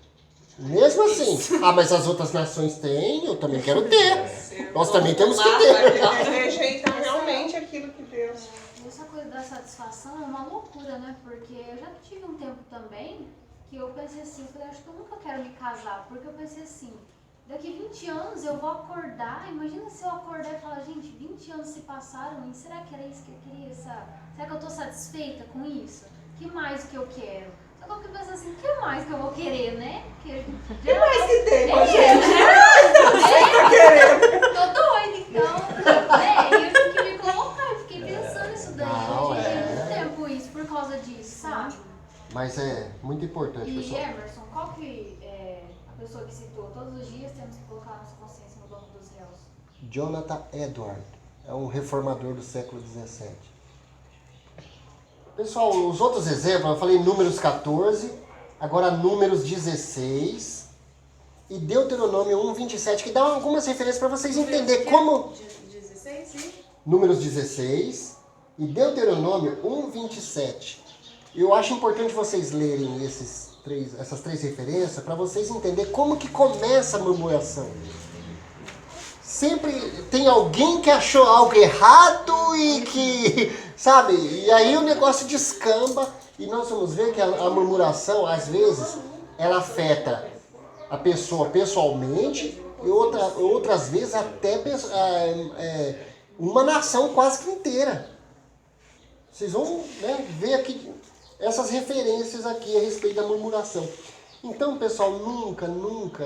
Mesmo assim, mas as outras nações têm, eu também quero ter. Nós também temos que ter. Rejeitam realmente aquilo que Deus... Essa coisa da satisfação é uma loucura, né? Porque eu já tive um tempo também que eu pensei assim, eu acho que eu nunca quero me casar, porque eu pensei assim, daqui 20 anos eu vou acordar, imagina se eu acordar e falar, gente, 20 anos se passaram e será que era isso que eu queria, sabe? Será que eu tô satisfeita com isso? Que mais que eu quero? Só que eu penso assim, o que mais que eu vou querer, né? Que mais que tem, Tô doida, então. Eu tive que me colocar, eu fiquei pensando nisso daí. Eu tive muito tempo isso por causa disso, sabe? Mas é muito importante, E pessoal. Emerson, qual que é a pessoa que citou? Todos os dias temos que colocar a nossa consciência no banco dos réus. Jonathan Edward, é um reformador do século XVII. Pessoal, os outros exemplos, eu falei Números 14, agora Números 16 e Deuteronômio 1:27, que dá algumas referências para vocês entenderem como... 16, sim. Números 16 e Deuteronômio 1:27. Eu acho importante vocês lerem essas três referências para vocês entenderem como que começa a murmuração. Sempre tem alguém que achou algo errado e que, sabe, e aí o negócio descamba e nós vamos ver que a murmuração, às vezes, ela afeta a pessoa pessoalmente e outras vezes até uma nação quase que inteira. Vocês vão, né, ver aqui essas referências aqui a respeito da murmuração. Então, pessoal, nunca,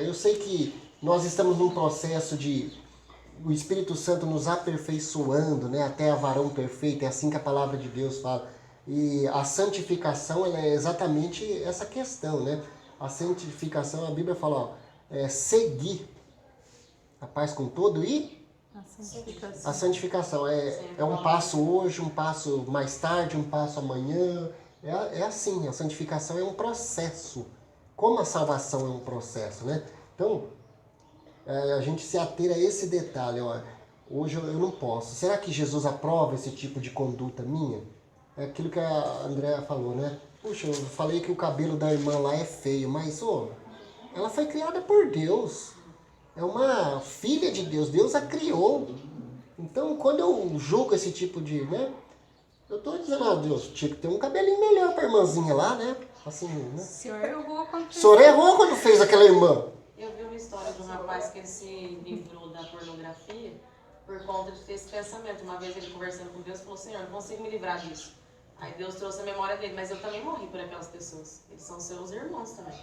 eu sei que nós estamos num processo de o Espírito Santo nos aperfeiçoando, né, até a varão perfeito, é assim que a palavra de Deus fala. E a santificação, ela é exatamente essa questão, né? A santificação, a Bíblia fala, seguir a paz com todo e a santificação. É um passo hoje, um passo mais tarde, um passo amanhã. É assim, a santificação é um processo. Como a salvação é um processo, né? Então, a gente se ater a esse detalhe, ó, hoje eu não posso. Será que Jesus aprova esse tipo de conduta minha? É aquilo que a Andréa falou, né? Puxa, eu falei que o cabelo da irmã lá é feio, mas ela foi criada por Deus. É uma filha de Deus, Deus a criou. Então, quando eu julgo esse tipo de, né? Eu estou dizendo, Deus, tinha que ter um cabelinho melhor pra irmãzinha lá, né? Assim, né? O senhor errou quando O senhor errou quando fez aquela irmã. Eu vi uma história de um rapaz que ele se livrou da pornografia por conta de ter esse pensamento. Uma vez ele conversando com Deus, falou, Senhor, não consigo me livrar disso. Aí Deus trouxe a memória dele, mas eu também morri por aquelas pessoas. Eles são seus irmãos também.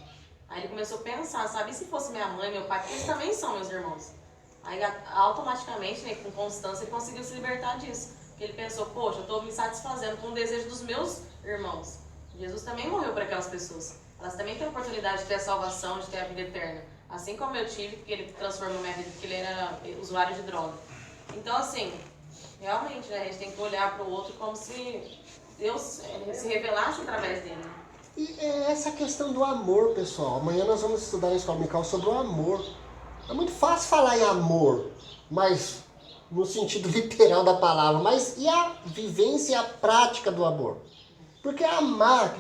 Aí ele começou a pensar, sabe, e se fosse minha mãe, meu pai, porque eles também são meus irmãos. Aí automaticamente, né, com constância, ele conseguiu se libertar disso. Porque ele pensou, poxa, eu estou me satisfazendo com o desejo dos meus irmãos. Jesus também morreu para aquelas pessoas. Elas também têm a oportunidade de ter a salvação, de ter a vida eterna. Assim como eu tive, porque ele transformou minha vida, porque ele era usuário de droga. Então, assim, realmente, né, a gente tem que olhar para o outro como se Deus se revelasse através dele. E é essa questão do amor, pessoal. Amanhã nós vamos estudar na Escola Dominical sobre o amor. É muito fácil falar em amor, mas no sentido literal da palavra. Mas e a vivência e a prática do amor? Porque amar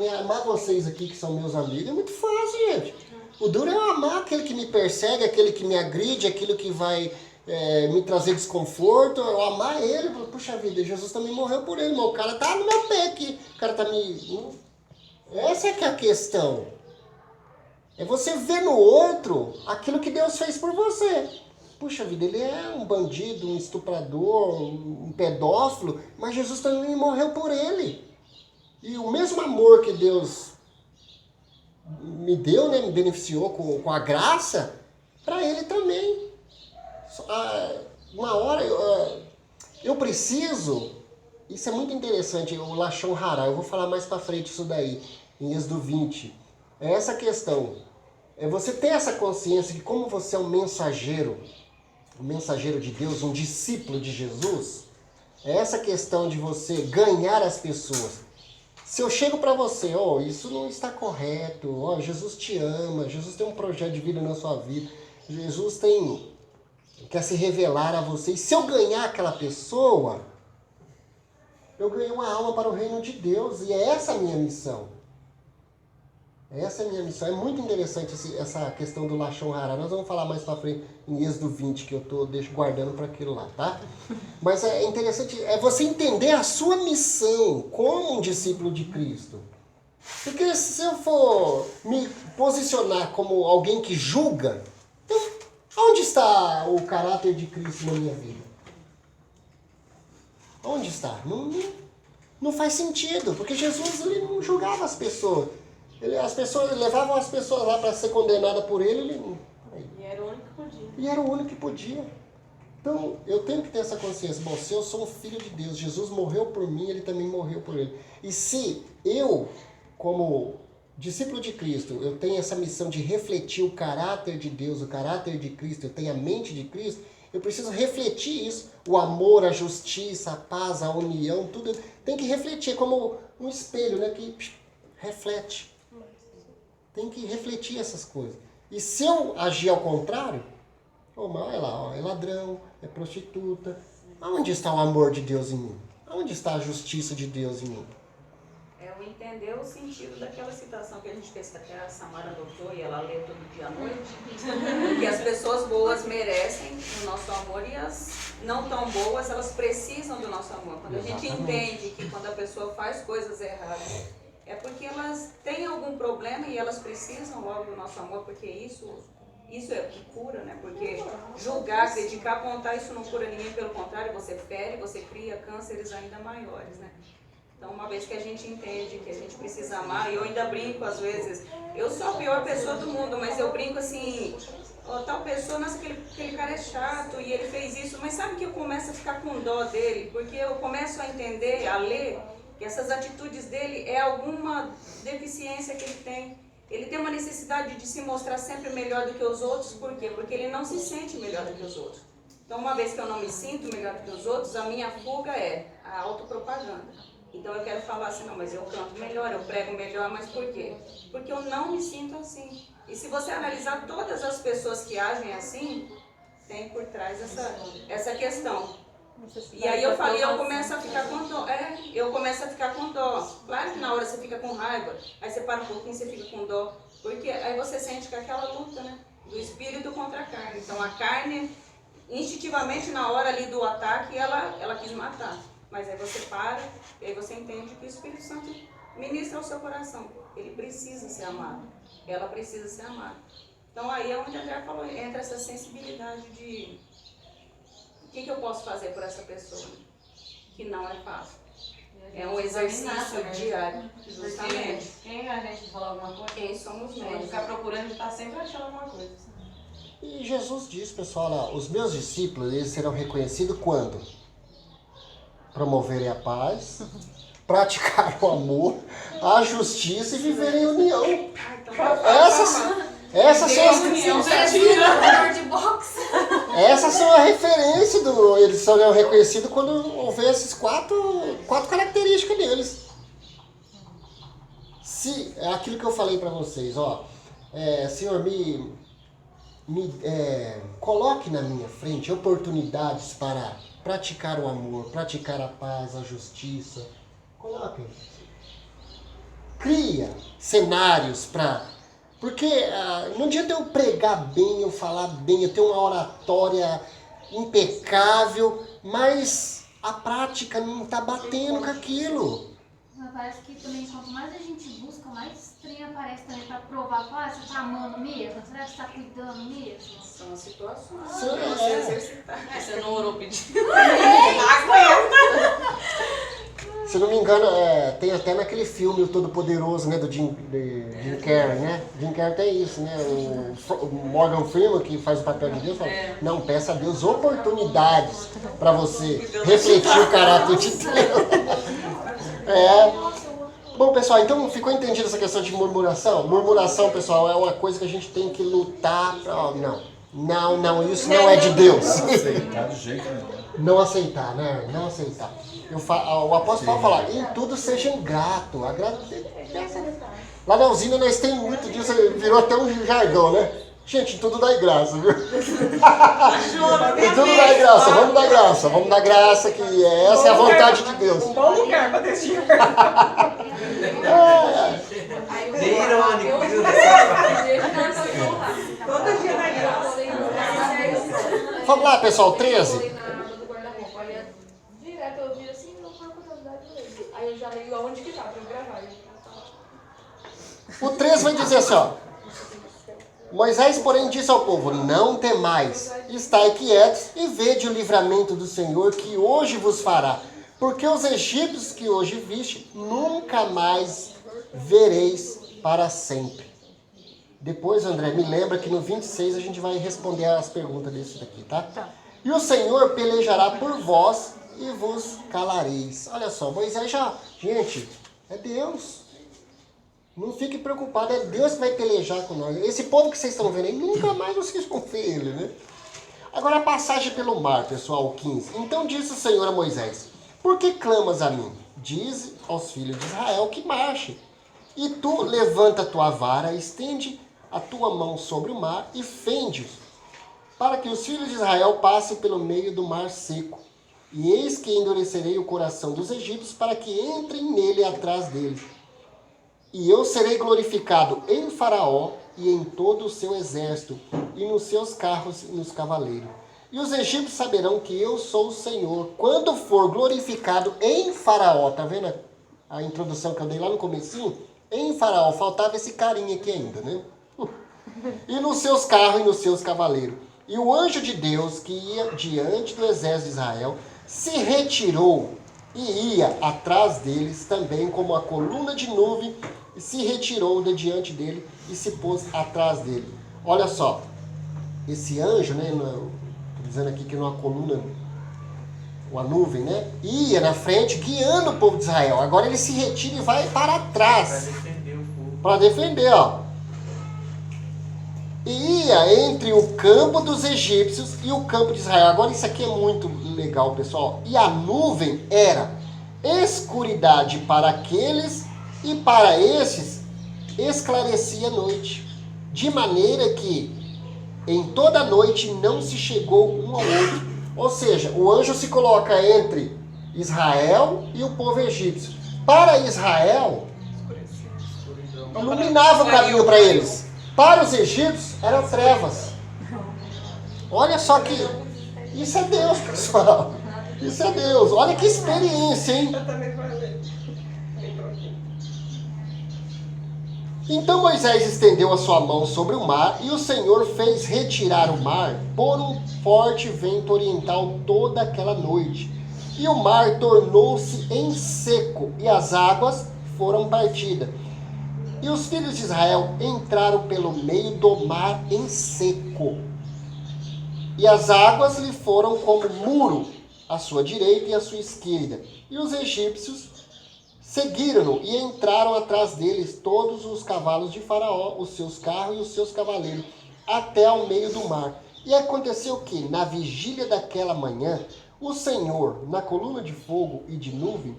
vocês aqui que são meus amigos é muito fácil, gente. O duro é eu amar aquele que me persegue, aquele que me agride, aquele que vai me trazer desconforto. Eu amar ele, puxa vida, Jesus também morreu por ele, mas o cara tá no meu pé aqui. O cara tá me... Essa é que é a questão. É você ver no outro aquilo que Deus fez por você. Puxa vida, ele é um bandido, um estuprador, um pedófilo, mas Jesus também morreu por ele. E o mesmo amor que Deus me deu, né, me beneficiou com a graça, para ele também. Uma hora eu preciso, isso é muito interessante, o Lashon Hara, eu vou falar mais para frente isso daí, em Êxodo 20. É essa questão, é você ter essa consciência que como você é um mensageiro de Deus, um discípulo de Jesus, é essa questão de você ganhar as pessoas. Se eu chego para você, isso não está correto, Jesus te ama, Jesus tem um projeto de vida na sua vida, Jesus quer se revelar a você, e se eu ganhar aquela pessoa, eu ganhei uma alma para o reino de Deus, e é essa a minha missão. Essa é a minha missão. É muito interessante essa questão do Lashon Hara. Nós vamos falar mais para frente em Êxodo 20, que eu estou guardando para aquilo lá, tá? Mas é interessante, é você entender a sua missão como um discípulo de Cristo. Porque se eu for me posicionar como alguém que julga, então, onde está o caráter de Cristo na minha vida? Onde está? Não faz sentido, porque Jesus ele não julgava as pessoas. Levavam as pessoas lá para ser condenada por ele. E era o único que podia. E era o único que podia. Então, eu tenho que ter essa consciência. Bom, se eu sou um filho de Deus, Jesus morreu por mim, ele também morreu por ele. E se eu, como discípulo de Cristo, eu tenho essa missão de refletir o caráter de Deus, o caráter de Cristo, eu tenho a mente de Cristo, eu preciso refletir isso. O amor, a justiça, a paz, a união, tudo tem que refletir como um espelho, né, que reflete. Tem que refletir essas coisas. E se eu agir ao contrário, olha lá, é ladrão, é prostituta. Aonde está o amor de Deus em mim? Aonde está a justiça de Deus em mim? É o entender o sentido daquela citação que a gente fez, que até a Samara anotou e ela lê todo dia à noite. Porque as pessoas boas merecem o nosso amor e as não tão boas, elas precisam do nosso amor. Quando a gente entende que quando a pessoa faz coisas erradas, é porque elas têm algum problema e elas precisam logo do nosso amor, porque isso é o que cura, né? Porque julgar, criticar, apontar, isso não cura ninguém, pelo contrário, você fere, você cria cânceres ainda maiores, né? Então, uma vez que a gente entende que a gente precisa amar, e eu ainda brinco às vezes, eu sou a pior pessoa do mundo, mas eu brinco assim, tal pessoa, nossa, aquele cara é chato e ele fez isso, mas sabe que eu começo a ficar com dó dele, porque eu começo a entender, a ler, que essas atitudes dele é alguma deficiência que ele tem. Ele tem uma necessidade de se mostrar sempre melhor do que os outros, por quê? Porque ele não se sente melhor do que os outros. Então, uma vez que eu não me sinto melhor do que os outros, a minha fuga é a autopropaganda. Então, eu quero falar assim, não, mas eu canto melhor, eu prego melhor, mas por quê? Porque eu não me sinto assim. E se você analisar todas as pessoas que agem assim, tem por trás essa questão. E aí eu falei, eu começo a ficar com dó. Eu começo a ficar com dó. Claro que na hora você fica com raiva, aí você para um pouquinho, você fica com dó. Porque aí você sente que aquela luta, né? Do espírito contra a carne. Então a carne, instintivamente na hora ali do ataque, ela quis matar. Mas aí você para, e aí você entende que o Espírito Santo ministra ao seu coração. Ele precisa ser amado. Ela precisa ser amada. Então aí é onde a André falou, entra essa sensibilidade de... O que eu posso fazer por essa pessoa? Que não é fácil. É um exercício diário, justamente. Quem a gente fala alguma coisa? Quem somos Nós. nós. Ficar procurando, a gente está sempre achando alguma coisa. E Jesus diz, pessoal, os meus discípulos, eles serão reconhecidos quando? promoverem a paz, praticar o amor, a justiça e viver em união. Essas são a referência eles são reconhecidos quando houver esses quatro características deles. Se é aquilo que eu falei para vocês, Senhor, coloque na minha frente oportunidades para praticar o amor, praticar a paz, a justiça. Coloque. Cria cenários para... Porque não adianta eu pregar bem, eu falar bem, eu ter uma oratória impecável, mas a prática não está batendo com aquilo. Mas parece que também, quanto mais a gente busca, mais trem aparece também para provar. Fala, você está amando mesmo? Será que você está cuidando mesmo? São as situações. Você exercitar. Você não orou pedindo. Se não me engano, tem até naquele filme O Todo-Poderoso, né, do Jim Carrey, né? Jim Carrey tem isso, né? O Morgan Freeman, que faz o papel de Deus, fala, não, peça a Deus oportunidades para você refletir o caráter de Deus. Bom, pessoal, então ficou entendido essa questão de murmuração? Murmuração, pessoal, é uma coisa que a gente tem que lutar para... Não, isso não é de Deus. Não aceitar de jeito nenhum. Não aceitar, né? Não aceitar. O apóstolo Paulo fala, em tudo sejam grato. Lá na usina nós temos muito disso, virou até um jargão, né? Gente, em tudo dá graça, viu? Em tudo dá graça, vamos dar graça, que essa é a vontade de Deus. Um bom lugar para decidir. Bem irônico, viu? Todo dia dá graça. Vamos lá, pessoal, 13. Direto eu vi assim, não foi a contabilidade dele. Aí eu já leio aonde que tá pra eu gravar. O 13 vai dizer assim, Moisés, porém, disse ao povo, não temais, estai quietos e vede o livramento do Senhor que hoje vos fará. Porque os egípcios que hoje viste, nunca mais vereis para sempre. Depois, André, me lembra que no 26 a gente vai responder as perguntas desse daqui, tá? E o Senhor pelejará por vós e vos calareis. Olha só, Moisés Gente, é Deus. Não fique preocupado, é Deus que vai pelejar com nós. Esse povo que vocês estão vendo aí, nunca mais vocês vão ver ele, né? Agora a passagem pelo mar, pessoal, 15. Então disse o Senhor a Moisés, por que clamas a mim? Dize aos filhos de Israel que marchem. E tu levanta a tua vara, estende a tua mão sobre o mar e fende-os, para que os filhos de Israel passem pelo meio do mar seco. E eis que endurecerei o coração dos egípcios para que entrem nele atrás deles. E eu serei glorificado em Faraó e em todo o seu exército, e nos seus carros e nos cavaleiros. E os egípcios saberão que eu sou o Senhor, quando for glorificado em Faraó. Tá vendo a introdução que eu dei lá no comecinho? Em Faraó, faltava esse carinha aqui ainda, né? E nos seus carros e nos seus cavaleiros. E o anjo de Deus, que ia diante do exército de Israel, se retirou e ia atrás deles também como a coluna de nuvem, e se retirou de diante dele e se pôs atrás dele. Olha só, esse anjo, né, estou dizendo aqui que numa coluna, uma nuvem, né, ia na frente guiando o povo de Israel. Agora ele se retira e vai para trás. Para defender o povo. Para defender, E ia entre o campo dos egípcios e o campo de Israel. Agora isso aqui é muito legal, pessoal. E a nuvem era escuridade para aqueles e para esses esclarecia a noite. De maneira que em toda a noite não se chegou um ao outro. Ou seja, o anjo se coloca entre Israel e o povo egípcio. Para Israel, iluminava o caminho para eles. Para os egípcios, eram trevas. Olha só que... Isso é Deus, pessoal. Isso é Deus. Olha que experiência, hein? Então Moisés estendeu a sua mão sobre o mar, e o Senhor fez retirar o mar por um forte vento oriental toda aquela noite. E o mar tornou-se em seco, e as águas foram partidas. E os filhos de Israel entraram pelo meio do mar em seco. E as águas lhe foram como muro à sua direita e à sua esquerda. E os egípcios seguiram-no e entraram atrás deles todos os cavalos de Faraó, os seus carros e os seus cavaleiros, até ao meio do mar. E aconteceu que, na vigília daquela manhã, o Senhor, na coluna de fogo e de nuvem,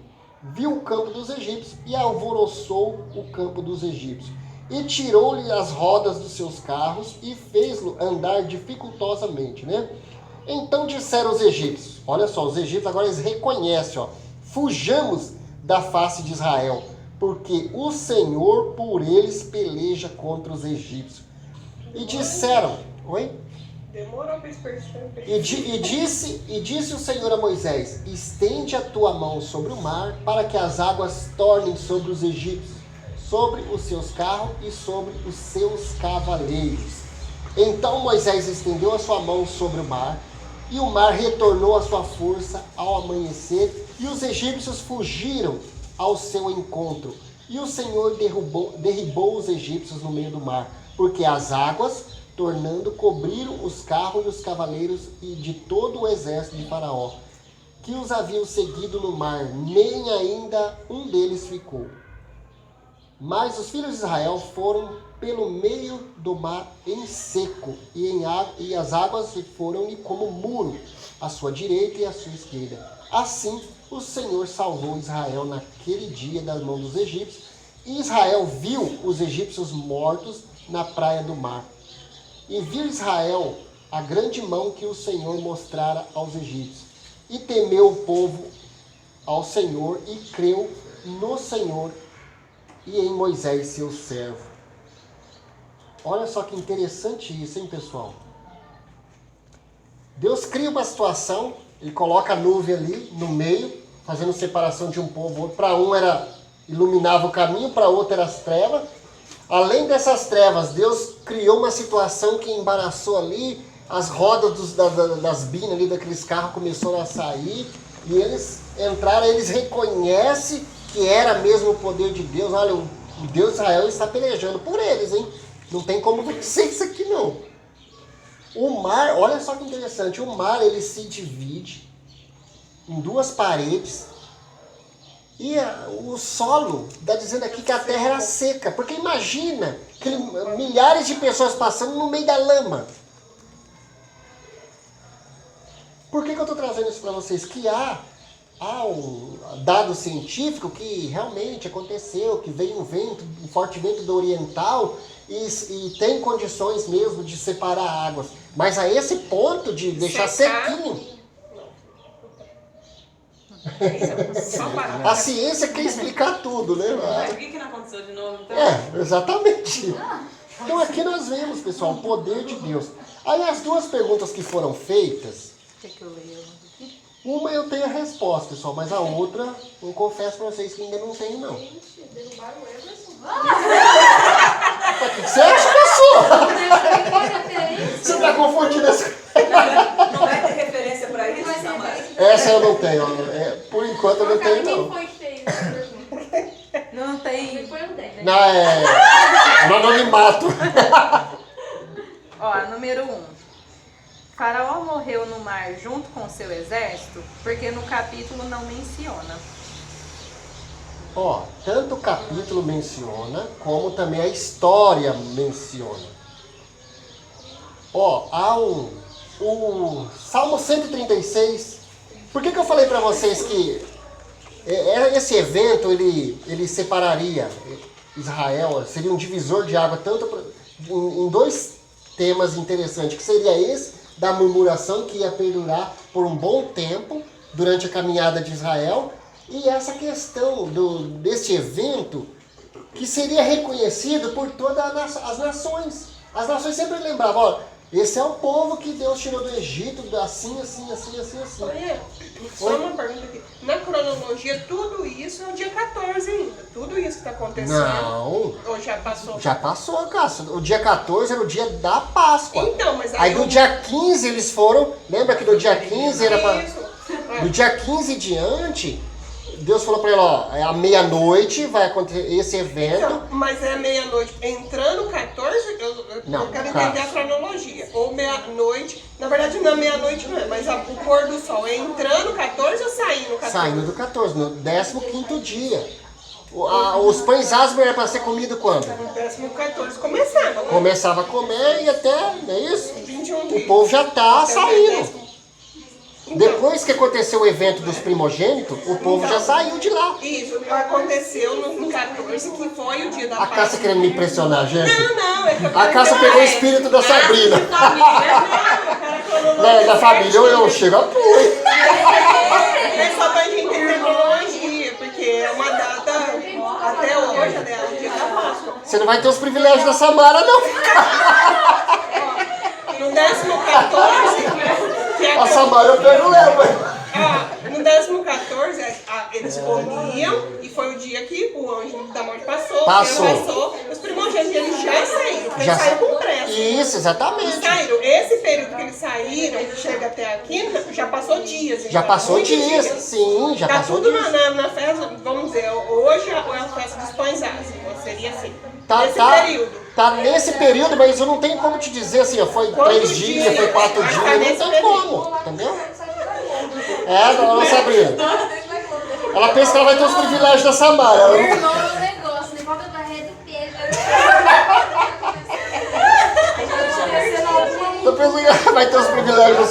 viu o campo dos egípcios e alvoroçou o campo dos egípcios. E tirou-lhe as rodas dos seus carros e fez-lo andar dificultosamente, né? Então disseram os egípcios, olha só, os egípcios agora eles reconhecem, ó, fujamos da face de Israel, porque o Senhor por eles peleja contra os egípcios. E disseram, oi? Demorou para E disse o Senhor a Moisés, estende a tua mão sobre o mar, para que as águas tornem sobre os egípcios, sobre os seus carros e sobre os seus cavaleiros. Então Moisés estendeu a sua mão sobre o mar, e o mar retornou à sua força ao amanhecer, e os egípcios fugiram ao seu encontro. E o Senhor derribou os egípcios no meio do mar, porque as águas, tornando, cobriram os carros e os cavaleiros e de todo o exército de Faraó, que os haviam seguido no mar, nem ainda um deles ficou. Mas os filhos de Israel foram pelo meio do mar em seco, e as águas foram-lhe como muro, à sua direita e à sua esquerda. Assim, o Senhor salvou Israel naquele dia das mãos dos egípcios, e Israel viu os egípcios mortos na praia do mar. E viu Israel a grande mão que o Senhor mostrara aos egípcios. E temeu o povo ao Senhor e creu no Senhor e em Moisés, seu servo. Olha só que interessante isso, hein, pessoal? Deus cria uma situação, ele coloca a nuvem ali no meio, fazendo separação de um povo outro. Para um iluminava o caminho, para outro era as trevas. Além dessas trevas, Deus criou uma situação que embaraçou ali, as rodas das binas ali daqueles carros começaram a sair, e eles entraram, eles reconhecem que era mesmo o poder de Deus. Olha, o Deus de Israel está pelejando por eles, hein? Não tem como vencer isso aqui não. O mar, olha só que interessante, o mar ele se divide em duas paredes, e o solo está dizendo aqui que a terra era seca. Porque imagina milhares de pessoas passando no meio da lama. Por que eu estou trazendo isso para vocês? Que há um dado científico que realmente aconteceu, que veio um forte vento do oriental e tem condições mesmo de separar águas. Mas a esse ponto de deixar sequinho... A ciência quer explicar tudo, né? Por que não aconteceu de novo, então? Exatamente. Então aqui nós vemos, pessoal, o poder de Deus. Aí as duas perguntas que foram feitas, que eu leio? uma eu tenho a resposta, pessoal, mas a outra, eu confesso para vocês que ainda não tenho, não. Gente, derrubaram o Emerson. O que você acha que eu sou? Você está confundindo essa coisa? Não vai ter referência para isso? Essa eu não tenho. Por enquanto eu não tenho, Quem não. foi que fez essa pergunta? Não tem. Foi o Dé. Não, no anonimato. Ó, número 1. Faraó morreu no mar junto com seu exército, porque no capítulo não menciona. Ó, tanto o capítulo menciona, como também a história menciona. Ó, há o Salmo 136. Por que eu falei para vocês que esse evento ele separaria Israel, seria um divisor de água em dois temas interessantes, que seria esse da murmuração, que ia perdurar por um bom tempo durante a caminhada de Israel, e essa questão desse evento que seria reconhecido por todas as nações. As nações sempre lembravam, ó, esse é o povo que Deus tirou do Egito, assim. Olha, só uma pergunta aqui. Na cronologia, tudo isso é o dia 14 ainda. Tudo isso que está acontecendo. Não. Ou já passou? Já passou, Cássio. O dia 14 era o dia da Páscoa. Então, mas aí do dia 15 eles foram... Lembra que do dia 15 era para... Isso. Do dia 15 em diante, Deus falou para ele, ó, à meia-noite vai acontecer esse evento. Não, mas é meia-noite entrando 14, eu quero entender a cronologia. Ou meia-noite, na verdade verdade, na meia-noite não é, mas o pôr do sol é entrando 14 ou saindo 14? Saindo do 14, no 15º dia. Os pães asmos eram para ser comido quando? No 14 começava, né? Começava a comer e até, não é isso? 21 O dias. povo já está saindo. Então, Depois que aconteceu o evento dos primogênitos, o povo já saiu de lá. isso aconteceu no 14, que foi o dia da A Cássia querendo me impressionar, gente. Não, é que eu A Cássia pegou o espírito da Sabrina. Da família, eu chego a pôr. É só pra gente entender a cronologia, porque é uma data até hoje, né? O dia da Páscoa. Você não vai ter os privilégios da Samara, não. No 14, que é A Samara eu pego leva. no 14, eles comiam e foi o dia que o anjo da morte passou. Passou. Os primogênitos eles já saíram, porque Já eles saíram com pressa. Isso, exatamente. Saíram. Esse período que eles saíram, chega até aqui, já passou dias. Já então, passou muitos dias, sim, já tá passou tudo dias. na festa, vamos dizer, hoje é a festa dos pães asmos, seria assim. Nesse Tá período. Tá nesse período, mas eu não tenho como te dizer assim, ó, foi Quantos 3 dias, dias? foi 4 Mas dias, tá não nesse tem período. como, entendeu? Dona Sabrina. Ela pensa que ela vai ter os privilégios da Samara. Ela Meu não... irmão é um negócio, nem falta barreira de peso. Tô pensando que ela vai ter os privilégios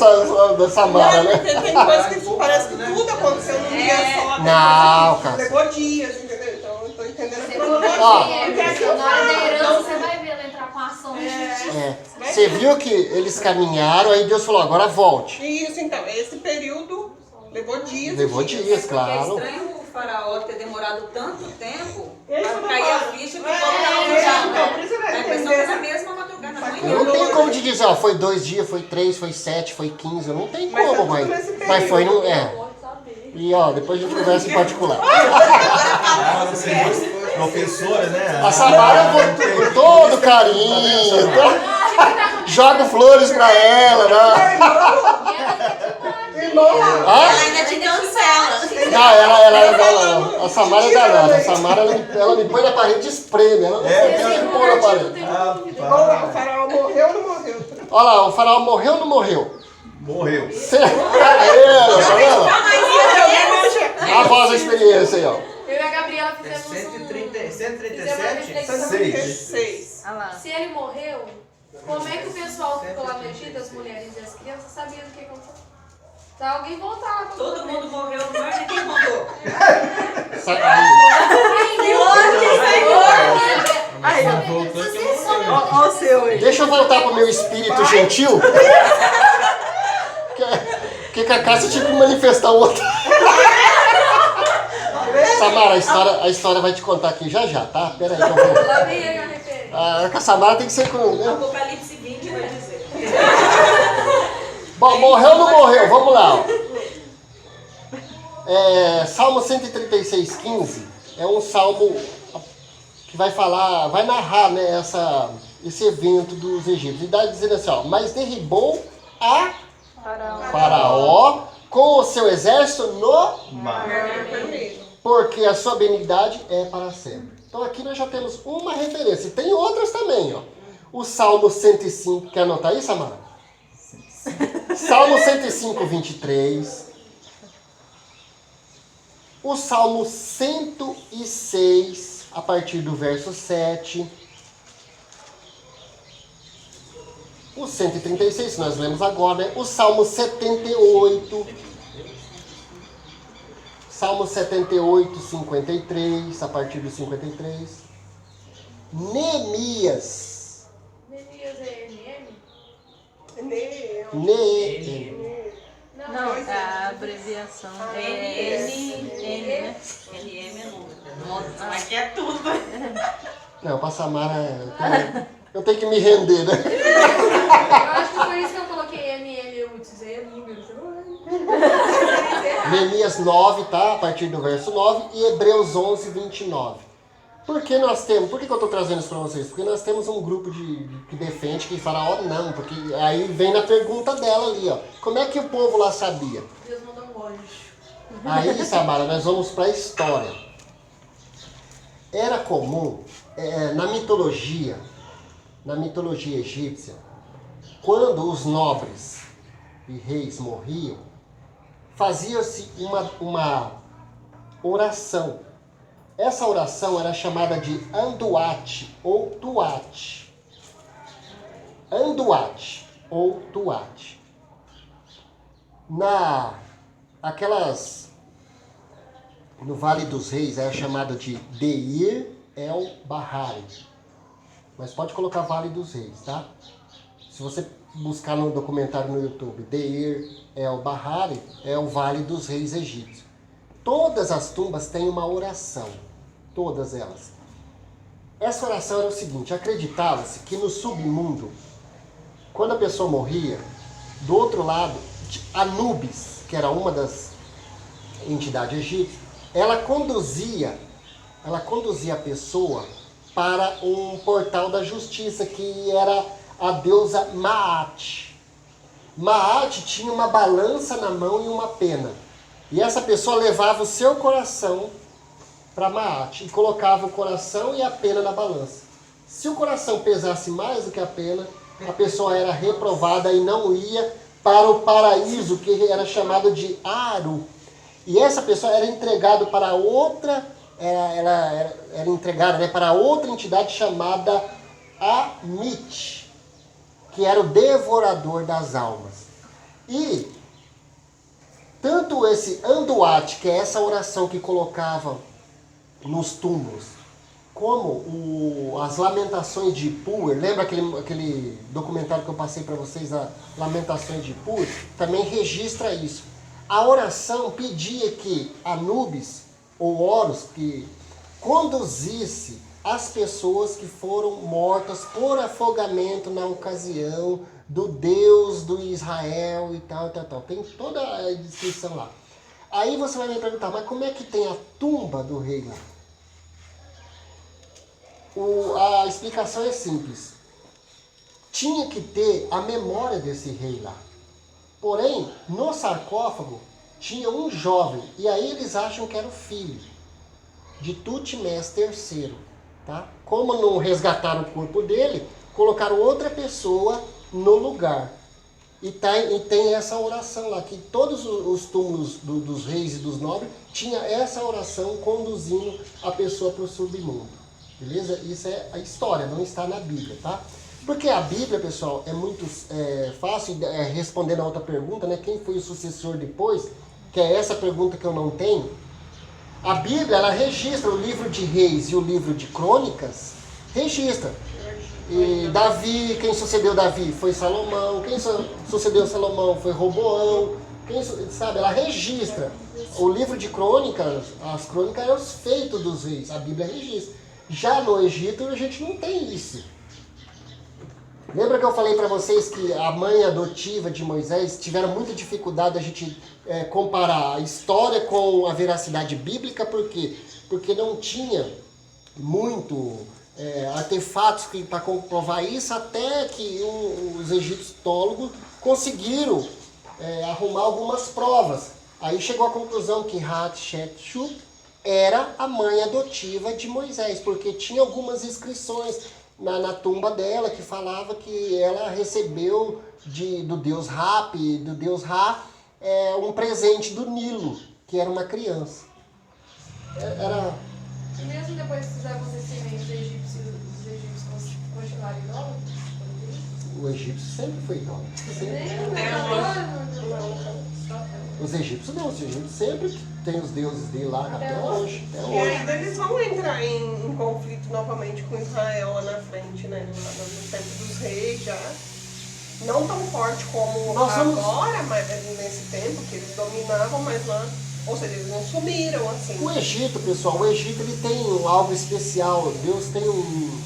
da Samara, Não, porque né? tem coisa que parece que tudo aconteceu num dia só. Não, cara. Levou dias, entendeu? Então eu tô entendendo a Você cronologia. Ó. na hora da herança, você vai ver ela entrar com a ação de justiça. Você viu que eles caminharam, aí Deus falou, agora volte. Isso, então, esse período levou dias. Levou dias, É claro. estranho o faraó ter demorado tanto tempo Ele para falou, cair a "Mano, ficha que o é, povo estava então, fujando, por isso você vai né? A impressão entender. foi na mesma madrugada, na manhã. Eu não tenho como te dizer, ó, foi 2 dias, foi 3, foi 7, foi 15, eu não tenho Mas tá como, tudo mas, nesse período. mas foi no... E ó, depois a gente conversa em particular. Professora, né? A Samara eu vou com todo carinho, tá? Jogo flores pra ela, né? Irmão, ainda te cancela. Não, a Samara é danada. A Samara, ela me põe na parede e espreme. Ela não tem que pôr na parede. vamos lá, o faraó morreu ou não morreu? Olha lá, o faraó morreu ou não morreu? Morreu. Tá vendo? A voz da experiência aí, ó. Eu e a Gabriela É fizemos 137? 6. Olha lá. Se ele morreu, como é que o pessoal que ficou lá mexido, as mulheres e as crianças, sabiam do que aconteceu? Se alguém voltar lá pra Todo mundo morreu no mar, ninguém contou. Ó o seu aí. Deixa eu voltar pro meu espírito gentil. Que a Cássia tinha que manifestar o outro. Samara, a história vai te contar aqui já, tá? Pera aí que eu vou. Lá vem aí a referência. A Samara tem que ser com... né? Apocalipse 20 vai dizer. Bom, morreu ou não morreu? Vamos lá. Ó. Salmo 136,15 é um salmo que vai falar, vai narrar, né, esse evento dos egípcios. E dá dizendo assim, ó, mas derribou a Faraó com o seu exército no mar, porque a sua benignidade é para sempre. Então aqui nós já temos uma referência. E tem outras também, ó. O Salmo 105, quer anotar aí, Samara? Salmo 105, 23. O Salmo 106, a partir do verso 7. O 136, que nós lemos agora, né? O Salmo 78. Salmo 78, 53, a partir do 53. Neemias. Neemias é MM? Não, a abreviação é NN, né? NM é número. Nossa, mas que é tudo. Não, pra Samara, eu tenho que me render, né? Eu acho que foi isso que eu coloquei MM, eu disse, número. Neemias 9, tá? A partir do verso 9. E Hebreus 11, 29. Por que eu estou trazendo isso para vocês? Porque nós temos um grupo que defende que Faraó não. Porque aí vem na pergunta dela ali, ó. Como é que o povo lá sabia? Deus mandou um anjo. Aí, Samara, nós vamos para a história. Era comum, na mitologia egípcia, quando os nobres e reis morriam, fazia-se uma oração. Essa oração era chamada de Anduate ou Tuate. Anduate ou Tuate. No Vale dos Reis era chamado de Deir el-Bahari. Mas pode colocar Vale dos Reis, tá? Se você buscar no documentário no YouTube, Deir el-Bahari é o Vale dos Reis egípcios. Todas as tumbas têm uma oração. Todas elas. Essa oração era o seguinte: acreditava-se que no submundo, quando a pessoa morria, do outro lado, Anubis, que era uma das entidades egípcias, ela conduzia a pessoa para um portal da justiça, que era a deusa Maat. Maat tinha uma balança na mão e uma pena. E essa pessoa levava o seu coração para Maat e colocava o coração e a pena na balança. Se o coração pesasse mais do que a pena, a pessoa era reprovada e não ia para o paraíso, que era chamado de Aru. E essa pessoa era entregada para outra, era entregada, né, para outra entidade chamada Amit, que era o devorador das almas. E tanto esse Anduate, que é essa oração que colocava nos túmulos, como as Lamentações de Pur, lembra aquele documentário que eu passei para vocês, as Lamentações de Pur, também registra isso. A oração pedia que Anubis, ou Horus, que conduzisse as pessoas que foram mortas por afogamento na ocasião do Deus do Israel e tal. Tem toda a descrição lá. Aí você vai me perguntar, mas como é que tem a tumba do rei lá? A explicação é simples. Tinha que ter a memória desse rei lá. Porém, no sarcófago tinha um jovem, e aí eles acham que era o filho de Tutmés III. Tá? Como não resgataram o corpo dele, colocaram outra pessoa no lugar. E tem essa oração lá, que todos os túmulos dos reis e dos nobres tinha essa oração conduzindo a pessoa para o submundo. Beleza? Isso é a história, não está na Bíblia, tá? Porque a Bíblia, pessoal, é muito fácil, respondendo a outra pergunta, né? Quem foi o sucessor depois? Que é essa pergunta que eu não tenho. A Bíblia, ela registra o livro de Reis e o livro de Crônicas, registra. E Davi, quem sucedeu Davi foi Salomão, quem sucedeu Salomão foi Roboão, ela registra. O livro de Crônicas, as crônicas eram os feitos dos reis, a Bíblia registra. Já no Egito a gente não tem isso. Lembra que eu falei para vocês que a mãe adotiva de Moisés tiveram muita dificuldade de a gente comparar a história com a veracidade bíblica? Por quê? Porque não tinha muito artefatos para comprovar isso, até que os egiptólogos conseguiram arrumar algumas provas. Aí chegou à conclusão que Hatshepsut era a mãe adotiva de Moisés, porque tinha algumas inscrições na tumba dela que falava que ela recebeu do deus Hapi, do deus Ra, um presente do Nilo, que era uma criança. E mesmo depois dos acontecimentos, os egípcios continuaram idólatras? O egípcio sempre foi idólatra. Os egípcios não, os egípcios sempre tem os deuses dele lá até hoje. E ainda eles vão entrar em conflito novamente com Israel lá na frente, né? No tempo dos reis já. Não tão forte como agora, mas nesse tempo que eles dominavam, mas lá, ou seja, eles não sumiram assim. O Egito, pessoal, ele tem algo especial. Deus tem um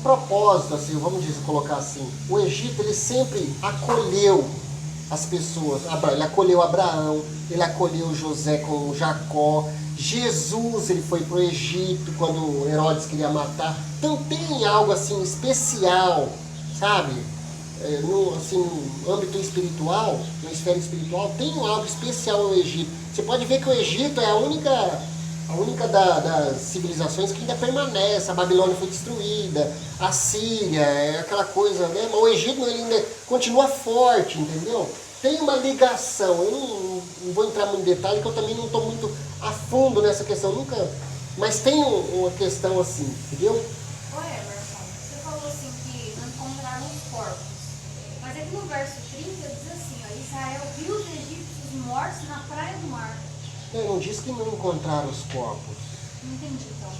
propósito, assim, vamos colocar assim. O Egito, ele sempre acolheu as pessoas. Ele acolheu Abraão, ele acolheu José com Jacó. Jesus, ele foi para o Egito quando Herodes queria matar. Então tem algo assim especial, sabe? No âmbito espiritual, na esfera espiritual, tem algo especial no Egito. Você pode ver que o Egito é a única das civilizações que ainda permanece. A Babilônia foi destruída, a Síria, aquela coisa, né? Mas o Egito ele ainda continua forte, entendeu? tem uma ligação. Eu não vou entrar muito em detalhe, porque eu também não estou muito a fundo nessa questão, nunca. Mas tem uma questão assim, entendeu? Ô Emerson, você falou assim que não encontraram os corpos. Mas aqui no verso 30 diz assim, ó, Israel viu os egípcios mortos na praia do mar. Não diz que não encontraram os corpos. Não entendi, então.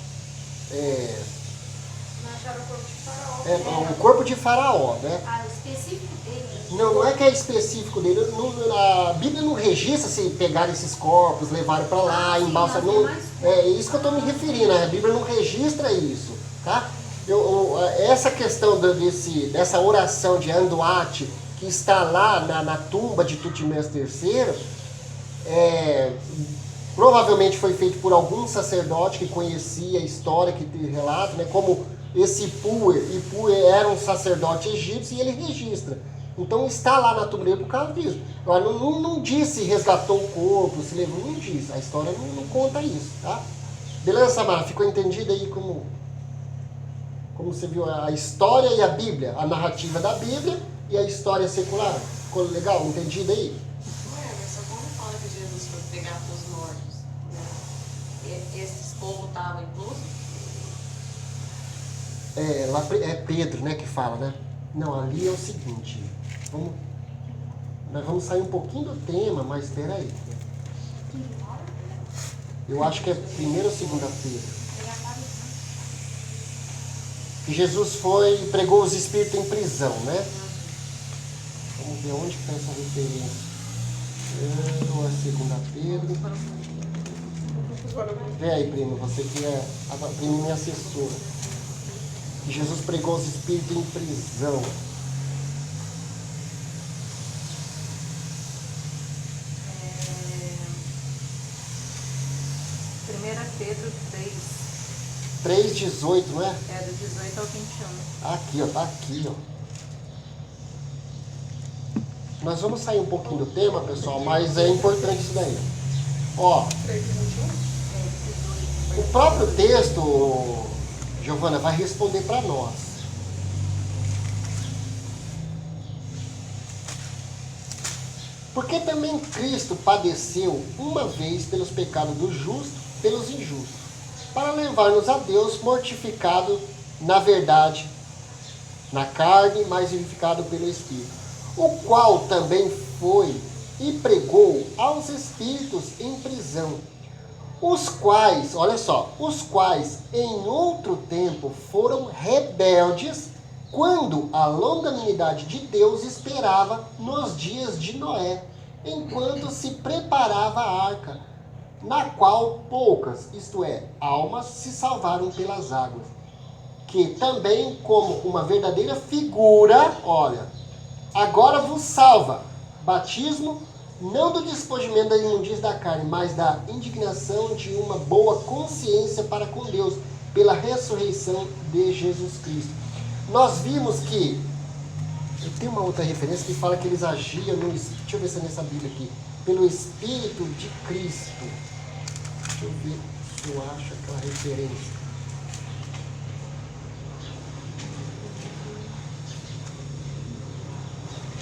Não acharam o corpo de Faraó. O corpo de Faraó, né? Ah, o específico dele. Não é que é específico dele. A Bíblia não registra se pegaram esses corpos, levaram para lá, embalsamaram. É isso que eu estou me referindo. A Bíblia não registra isso, tá? Essa questão dessa oração de Anduate, que está lá na tumba de Tutmés III, provavelmente foi feito por algum sacerdote que conhecia a história que relata, né? Como esse Ipu era um sacerdote egípcio e ele registra. Então está lá na tumba dele por causa disso. Agora, não diz se resgatou o corpo, se levou, não diz. A história não conta isso, tá? Beleza, Samara? Ficou entendido aí como você viu a história e a Bíblia, a narrativa da Bíblia e a história secular? Ficou legal? Entendido aí? Emerson, quando fala que Jesus foi pegar os mortos, né? Esses povos estavam inclusos? Lá é Pedro, né, que fala, né? Não, ali é o seguinte, nós vamos sair um pouquinho do tema, mas espera aí. Eu acho que é 1ª ou 2ª Pedro. Que Jesus foi e pregou os espíritos em prisão, né? Vamos ver onde que está essa referência. Ou é 2 Pedro. Vê aí, primo, você que é a prima minha assessora. Que Jesus pregou os espíritos em prisão. Pedro 3,18, não é? É, do 18 ao 21. Aqui, ó, tá aqui, ó. Nós vamos sair um pouquinho do tema, pessoal, mas é importante isso daí. Ó, o próprio texto, Giovana, vai responder para nós. Porque também Cristo padeceu uma vez pelos pecados dos justos, pelos injustos, para levar-nos a Deus, mortificado na verdade, na carne, mas vivificado pelo Espírito, o qual também foi e pregou aos espíritos em prisão, os quais, olha só, os quais em outro tempo foram rebeldes, quando a longanimidade de Deus esperava nos dias de Noé, enquanto se preparava a arca, na qual poucas, isto é, almas, se salvaram pelas águas, que também, como uma verdadeira figura, olha, agora vos salva, batismo, não do despojamento da imundícia da carne, mas da indignação de uma boa consciência para com Deus, pela ressurreição de Jesus Cristo. Nós vimos que, tem uma outra referência que fala que eles agiam no, deixa eu ver se é nessa Bíblia aqui, pelo Espírito de Cristo. Deixa eu ver se eu acho aquela referência.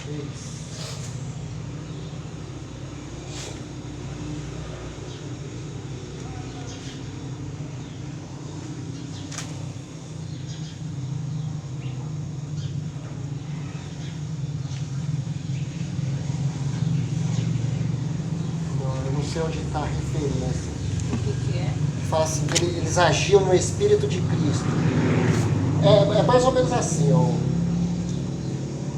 Isso. Não sei onde está a referência. O que é? Fala assim, que eles agiam no Espírito de Cristo. É mais ou menos assim, ó.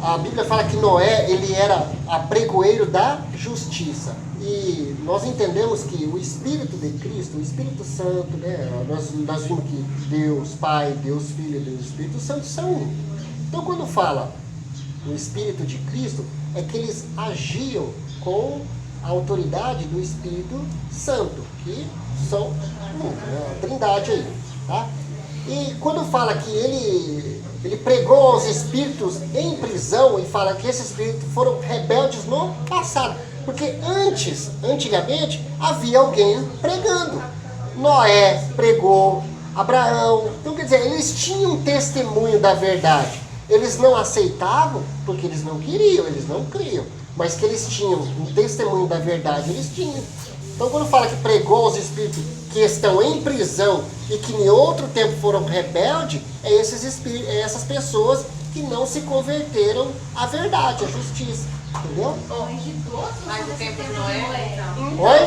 A Bíblia fala que Noé, ele era apregoeiro da justiça. E nós entendemos que o Espírito de Cristo, o Espírito Santo, né? Nós vimos que Deus Pai, Deus Filho e Deus Espírito Santo são um. Então quando fala o Espírito de Cristo, é que eles agiam com a autoridade do Espírito Santo, que são a trindade aí, tá? E quando fala que ele pregou aos espíritos em prisão, e fala que esses espíritos foram rebeldes no passado, porque antigamente, havia alguém pregando. Noé pregou, Abraão, então quer dizer, eles tinham testemunho da verdade. Eles não aceitavam porque eles não queriam, eles não criam. mas que eles tinham um testemunho da verdade, eles tinham. Então quando fala que pregou aos espíritos que estão em prisão e que em outro tempo foram rebeldes, é essas pessoas que não se converteram à verdade, à justiça. Entendeu? Mas de todos Mas ou o só tempo nesse de Noé, então. Oi?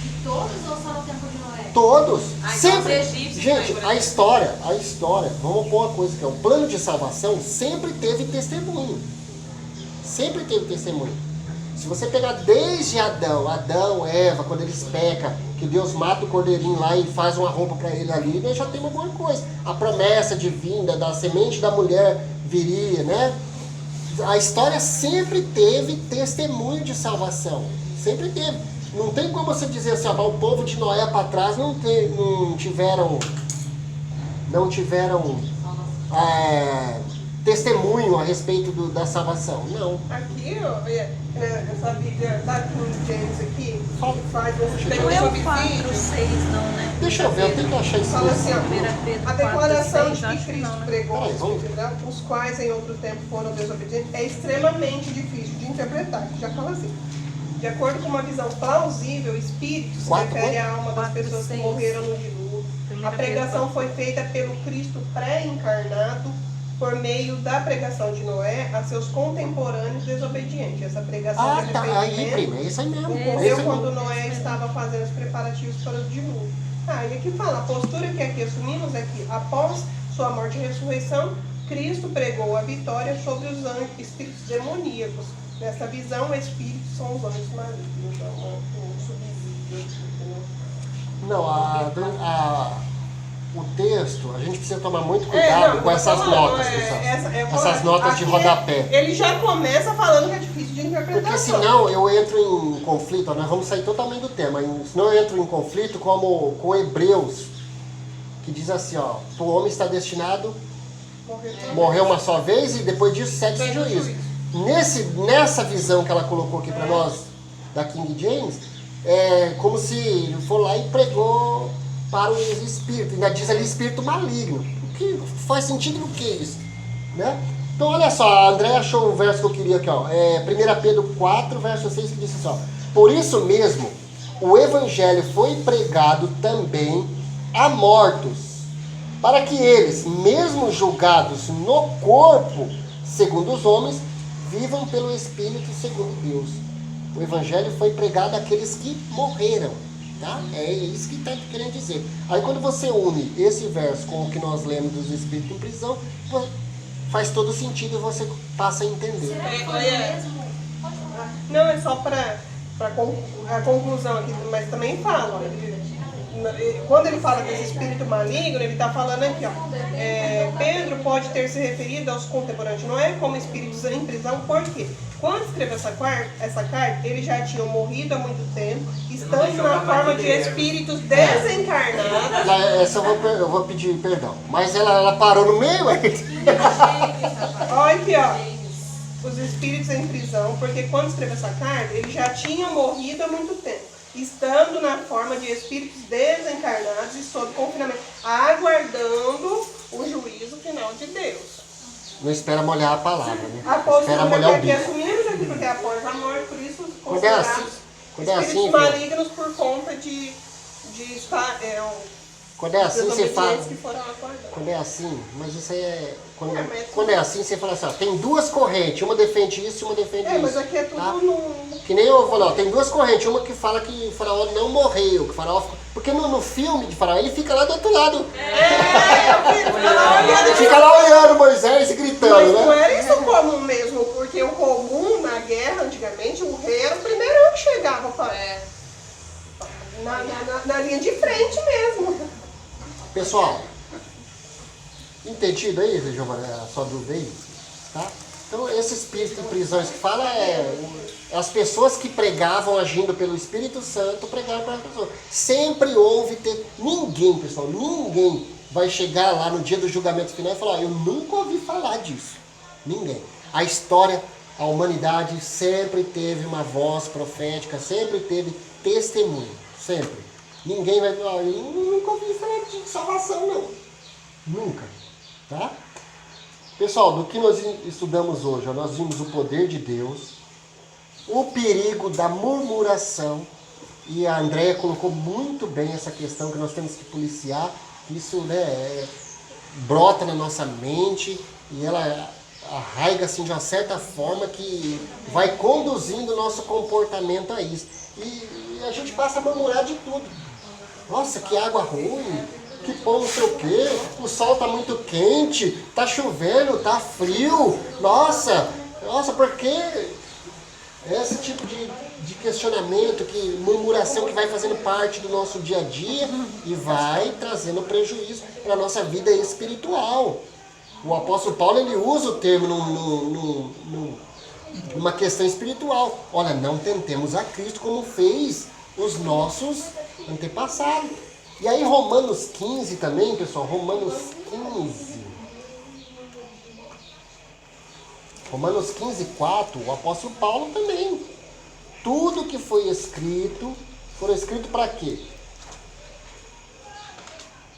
De todos ou só no tempo de Noé? Todos. Ah, então Sempre. os egípcios Gente, também, por a exemplo. história, vamos pôr uma coisa que é o plano de salvação sempre teve testemunho. Sempre teve testemunho. Se você pegar desde Adão, Eva, quando eles pecam, que Deus mata o cordeirinho lá e faz uma roupa para ele ali, né, já tem uma boa coisa. A promessa de vinda da semente da mulher viria, né? A história sempre teve testemunho de salvação. Sempre teve. Não tem como você dizer assim, ó, o povo de Noé para trás não tiveram testemunho a respeito da salvação. Não. Aqui, ó, essa Bíblia da King James aqui, Fala. que faz um Não é o subsídio, 4, 6 não, né? Deixa eu ver, eu tenho que achar isso. fala assim, ó, 1 Pedro a declaração 4, de 6, acho que que Cristo não, né? pregou aos Peraí, vamos- espíritos, os quais em outro tempo foram desobedientes, é extremamente difícil de interpretar. Já fala assim. De acordo com uma visão plausível, espírito se Quatro, refere à alma das 4, pessoas que 6. morreram no dilúvio. A 1 pregação Pedro foi feita pelo Cristo pré-encarnado por meio da pregação de Noé a seus contemporâneos desobedientes. Essa pregação Ah, de tá. Aí, arrependimento prima, é isso aí mesmo. É isso ocorreu aí quando mesmo. Noé estava fazendo os preparativos para o dilúvio. E aqui fala, a postura que aqui assumimos é que, após sua morte e ressurreição, Cristo pregou a vitória sobre os espíritos demoníacos. Nessa visão, espíritos são os anjos malignos. Então, um subsídio, entendeu? Não, o texto, a gente precisa tomar muito cuidado não, com essas tô falando, notas, pessoal. essas Notas de aqui rodapé. Ele já começa falando que é difícil de interpretação. Porque senão eu entro em conflito, ó, nós vamos sair totalmente do tema. Senão eu entro em conflito como com Hebreus, que diz assim, ó, o homem está destinado a morrer uma só vez e depois disso segue o juízo. Nessa visão que ela colocou aqui para nós, da King James, é como se ele for lá e pregou para os espíritos, ainda diz ali espírito maligno. O que faz sentido no que isso? Né? Então olha só, a André achou o verso que eu queria aqui, ó. 1 Pedro 4, verso 6, que diz assim, ó. Por isso mesmo, o evangelho foi pregado também a mortos, para que eles, mesmo julgados no corpo, segundo os homens, vivam pelo Espírito segundo Deus. O evangelho foi pregado àqueles que morreram. Tá? É isso que está querendo dizer. Aí quando você une esse verso com o que nós lemos dos espíritos em prisão, faz todo sentido e você passa a entender. Será que foi o mesmo? Pode falar. Não, é só para a conclusão aqui, mas também fala, ó, quando ele fala desse espírito maligno, ele está falando aqui, ó, Pedro pode ter se referido aos contemporâneos de Noé como espíritos em prisão, por quê? Quando escreveu essa carta, eles já tinham morrido há muito tempo, estando na forma de espíritos desencarnados. Essa eu vou pedir perdão. Mas ela parou no meio, Olha aqui, ó. Os espíritos em prisão, porque quando escreveu essa carta, eles já tinham morrido há muito tempo, estando na forma de espíritos desencarnados e sob confinamento, aguardando o juízo final de Deus. Não espera molhar a palavra, né? A Espera postura molhar que o aqui bico. assumimos aqui, porque é após a morte, por isso Quando é assim, considerados espíritos filho, malignos por conta de estar quando é assim você fala. desobedientes que foram acordados. Quando é assim, mas isso aí é. mas- Quando é assim, você fala assim, ó, tem duas correntes, uma defende isso e uma defende isso. Mas aqui é tudo tá? no... Que nem eu falo, ó, tem duas correntes, uma que fala que o faraó não morreu, que o faraó. Porque no filme de faraó ele fica lá do outro lado. Ele fica lá olhando Moisés e gritando, Mas não né? era isso comum mesmo, porque o comum na guerra, antigamente, o rei era o primeiro que chegava na linha de frente mesmo. Pessoal, entendido aí, Giovana, a sua dúvida aí? Tá? Então, esse espírito de prisões que fala é as pessoas que pregavam agindo pelo Espírito Santo pregaram para as pessoas. Sempre houve, ninguém, pessoal, ninguém vai chegar lá no dia do julgamento final e falar, eu nunca ouvi falar disso. Ninguém. A história, a humanidade sempre teve uma voz profética, sempre teve testemunho, sempre. Ninguém vai falar, eu nunca ouvi falar de salvação, não. Nunca. Tá? Pessoal, do que nós estudamos hoje, nós vimos o poder de Deus, o perigo da murmuração. E a Andréia colocou muito bem essa questão que nós temos que policiar. Isso, né, brota na nossa mente e ela arraiga assim, de uma certa forma que vai conduzindo o nosso comportamento a isso. E a gente passa a murmurar de tudo. Nossa, que água ruim, que pão não sei o quê, o sol tá muito quente, tá chovendo, tá frio, nossa, por quê? Esse tipo de questionamento, murmuração que vai fazendo parte do nosso dia a dia e vai trazendo prejuízo para a nossa vida espiritual. O apóstolo Paulo, ele usa o termo numa questão espiritual. Olha, não tentemos a Cristo como fez os nossos antepassados. E aí Romanos 15 também, pessoal, Romanos 15, 4, o apóstolo Paulo também. Tudo que foi escrito para quê?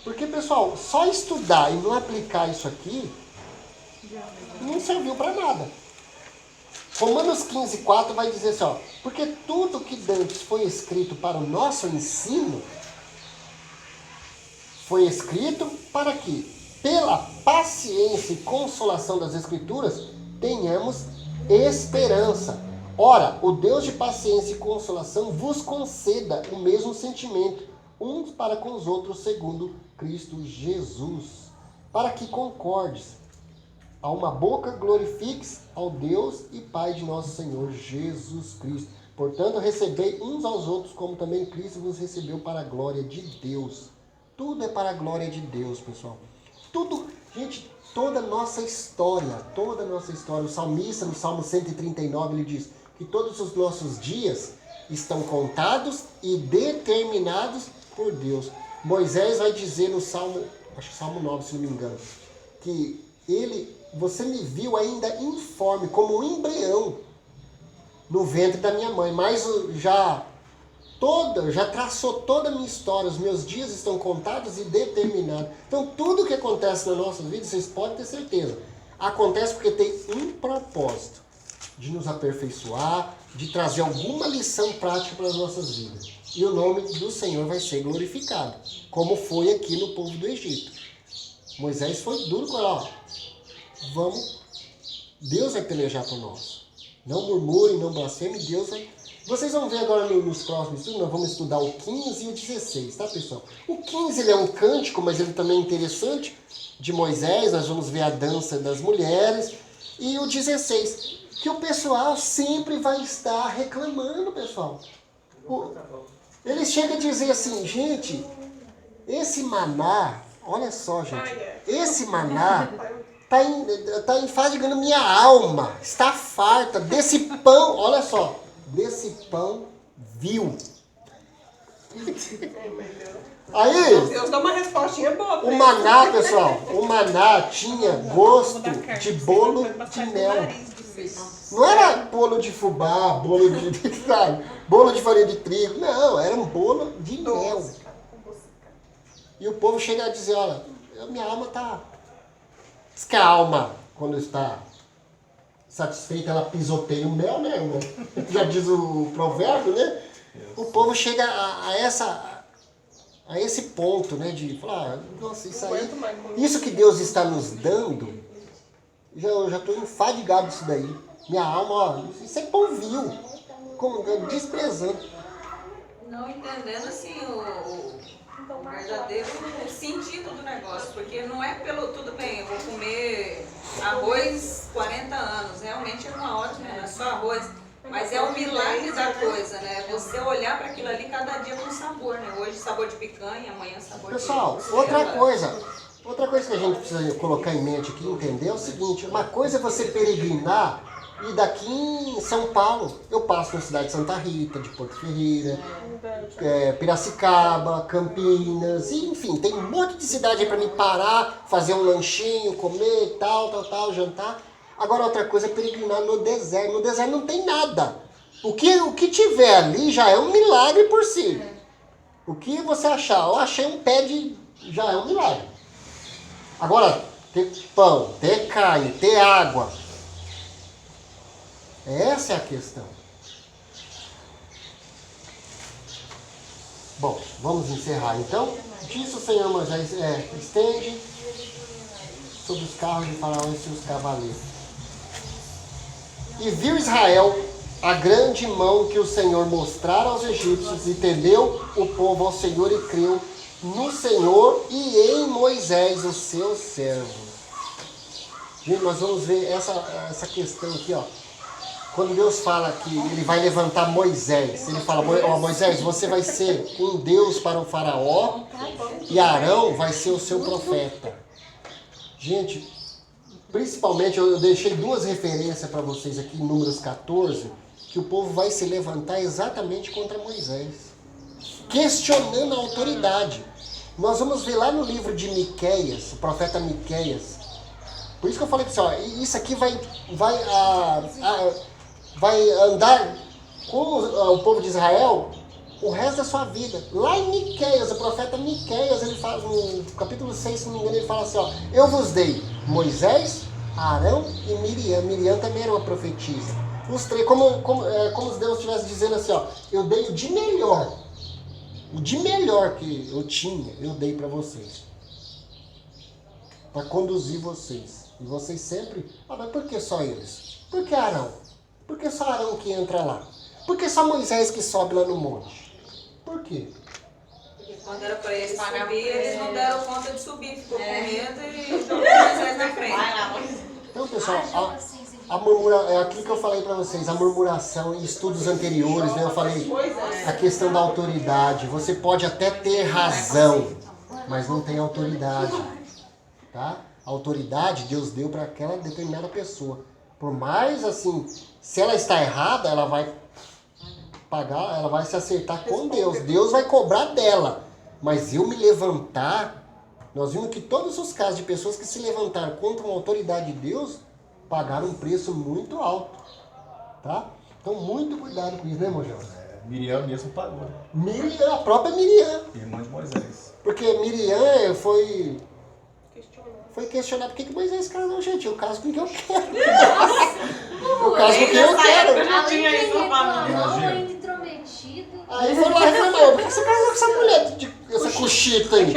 Porque, pessoal, só estudar e não aplicar isso aqui não serviu para nada. Romanos 15, 4 vai dizer assim, ó, porque tudo que dantes foi escrito para o nosso ensino, foi escrito para que, pela paciência e consolação das Escrituras, tenhamos esperança. Ora, o Deus de paciência e consolação vos conceda o mesmo sentimento, uns para com os outros, segundo Cristo Jesus, para que concordes. A uma boca glorifiques ao Deus e Pai de nosso Senhor Jesus Cristo. Portanto, recebei uns aos outros, como também Cristo vos recebeu para a glória de Deus. Tudo é para a glória de Deus, pessoal. Tudo, gente, toda a nossa história, o salmista no Salmo 139, ele diz que todos os nossos dias estão contados e determinados por Deus. Moisés vai dizer no Salmo, acho que Salmo 9, se não me engano, que você me viu ainda informe, como um embrião no ventre da minha mãe, mas já traçou toda a minha história, os meus dias estão contados e determinados. Então tudo que acontece na nossa vida, vocês podem ter certeza, acontece porque tem um propósito, de nos aperfeiçoar, de trazer alguma lição prática para as nossas vidas. E o nome do Senhor vai ser glorificado, como foi aqui no povo do Egito. Moisés foi duro com ela, Deus vai pelejar por nós. Não murmure, não blasfeme, Deus vai... Vocês vão ver agora nos próximos estudos, nós vamos estudar o 15 e o 16, tá, pessoal? O 15 ele é um cântico, mas ele também é interessante, de Moisés, nós vamos ver a dança das mulheres. E o 16, que o pessoal sempre vai estar reclamando, pessoal. Ele chega a dizer assim, gente, esse maná, olha só, gente, esse maná está enfadigando minha alma, está farta desse pão, olha só, desse pão vil. Aí, Deus dá uma respostinha boa. o maná, pessoal, o maná tinha gosto de bolo de mel. Não era bolo de fubá, bolo de farinha de trigo, não, era um bolo de mel. E o povo chega a dizer, olha, minha alma está... Diz que a alma, quando está satisfeita, ela pisoteia o mel, né? Já diz o provérbio, né? O povo chega a esse ponto, né? De falar, nossa, isso que Deus está nos dando, eu já estou enfadigado disso daí. Minha alma, ó, isso é pão vil, desprezando. Não entendendo assim o verdadeiro sentido do negócio, porque não é tudo bem, eu vou comer arroz 40 anos, realmente é uma ótima, não é só arroz, mas é o milagre da coisa, né? Você olhar para aquilo ali cada dia com sabor, né? Hoje sabor de picanha, amanhã sabor Pessoal, de... outra coisa que a gente precisa colocar em mente aqui, entender, é o seguinte, uma coisa é você peregrinar. E daqui em São Paulo, eu passo na cidade de Santa Rita, de Porto Ferreira, Piracicaba, Campinas, enfim, tem um monte de cidade aí para mim parar, fazer um lanchinho, comer, tal, jantar. Agora outra coisa é peregrinar no deserto. No deserto não tem nada. O que tiver ali já é um milagre por si. O que você achar, eu achei um pé já é um milagre. Agora, ter pão, ter carne, ter água. Essa é a questão. Bom, vamos encerrar então. Disse o Senhor Moisés, estende sobre os carros de Faraó e seus cavaleiros. E viu Israel a grande mão que o Senhor mostrara aos egípcios, e temeu o povo ao Senhor e creu no Senhor e em Moisés, o seu servo. Gente, nós vamos ver essa questão aqui, ó. Quando Deus fala que ele vai levantar Moisés, ele fala, Moisés, você vai ser um Deus para o Faraó e Arão vai ser o seu profeta. Gente, principalmente eu deixei 2 referências para vocês aqui em Números 14, que o povo vai se levantar exatamente contra Moisés, questionando a autoridade. Nós vamos ver lá no livro de Miqueias, o profeta Miqueias. Por isso que eu falei para você, ó, isso aqui vai andar com o povo de Israel o resto da sua vida. Lá em Miqueias, o profeta Miqueias, ele fala, no capítulo 6, se não me engano, ele fala assim, ó, eu vos dei Moisés, Arão e Miriam. Miriam também era uma profetisa. Os três, como Deus estivesse dizendo assim, ó, eu dei o de melhor que eu tinha, eu dei para vocês. Para conduzir vocês. E vocês sempre, mas por que só eles? Por que Arão? Por que só Arão que entra lá? Por que só Moisés que sobe lá no monte? Por quê? Porque quando era para eles subir, eles não deram conta de subir, ficou com medo e jogou Moisés na frente. Então, pessoal, é aquilo que eu falei para vocês, a murmuração em estudos anteriores, né? Eu falei a questão da autoridade. Você pode até ter razão, mas não tem autoridade, tá? A autoridade Deus deu para aquela determinada pessoa. Por mais assim, se ela está errada, ela vai pagar, ela vai se acertar com Deus. Deus vai cobrar dela. Mas eu me levantar, nós vimos que todos os casos de pessoas que se levantaram contra uma autoridade de Deus, pagaram um preço muito alto, tá? Então, muito cuidado com isso, né, Mojão? Miriam mesmo pagou. Miriam, a própria Miriam. Irmã de Moisés. Porque Miriam foi questionar por que Moisés casou, gente. Eu caso com quem eu quero. Eu caso com quem eu quero. Além de reclamou, ainda intrometido. Aí foi lá e reclamou, por que você casou com essa mulher, essa cochita aí?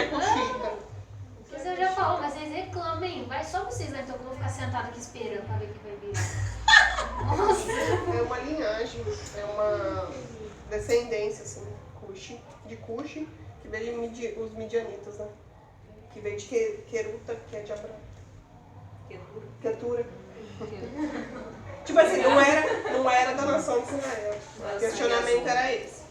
Você já falou, mas vocês reclamem. Vai só vocês lá, então, que eu vou ficar sentado aqui esperando pra ver o que vai vir. Nossa. É uma linhagem, é uma descendência, assim, de Cuxi, que veio os midianitas, né? Que veio de Queruta, que é de Abraão. Quetura. Tipo assim, não era da nação de Israel. O questionamento era esse.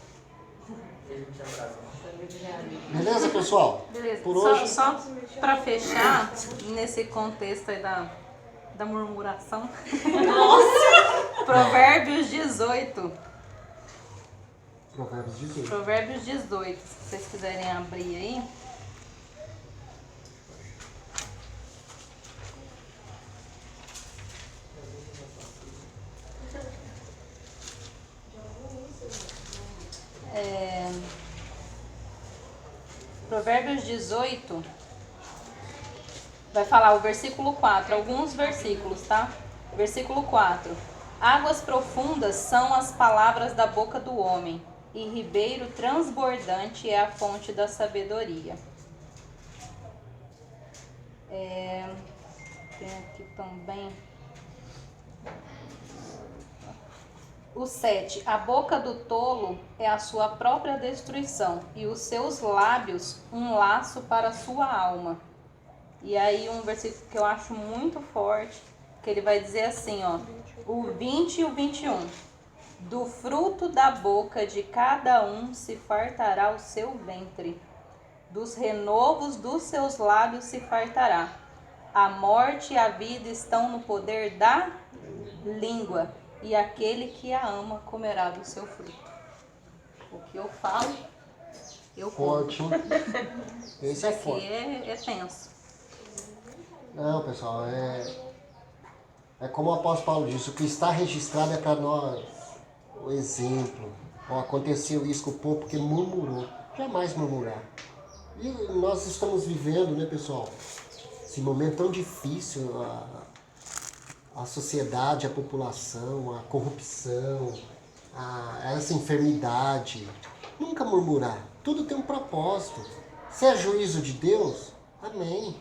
Beleza, pessoal? Beleza. Por hoje. Só para fechar, nesse contexto aí da murmuração. Nossa! Provérbios 18. Provérbios 18. Provérbios 18, se vocês quiserem abrir aí. Provérbios 18 vai falar o versículo 4, alguns versículos, tá? Versículo 4. Águas profundas são as palavras da boca do homem, e ribeiro transbordante é a fonte da sabedoria. Tem aqui também o 7. A boca do tolo é a sua própria destruição, e os seus lábios um laço para a sua alma. E aí um versículo que eu acho muito forte, que ele vai dizer assim, ó, o 20 e o 21. Do fruto da boca de cada um se fartará o seu ventre, dos renovos dos seus lábios se fartará. A morte e a vida estão no poder da língua, e aquele que a ama comerá do seu fruto. O que eu falo, eu como. Forte, hein? Esse é Aqui forte. é tenso. Não, pessoal, é como o apóstolo Paulo disse, o que está registrado é para nós o exemplo. Ó, aconteceu isso com o povo porque murmurou. Jamais murmurar. E nós estamos vivendo, né, pessoal, esse momento tão difícil, a sociedade, a população, a corrupção, essa enfermidade. Nunca murmurar. Tudo tem um propósito. Se é juízo de Deus, amém.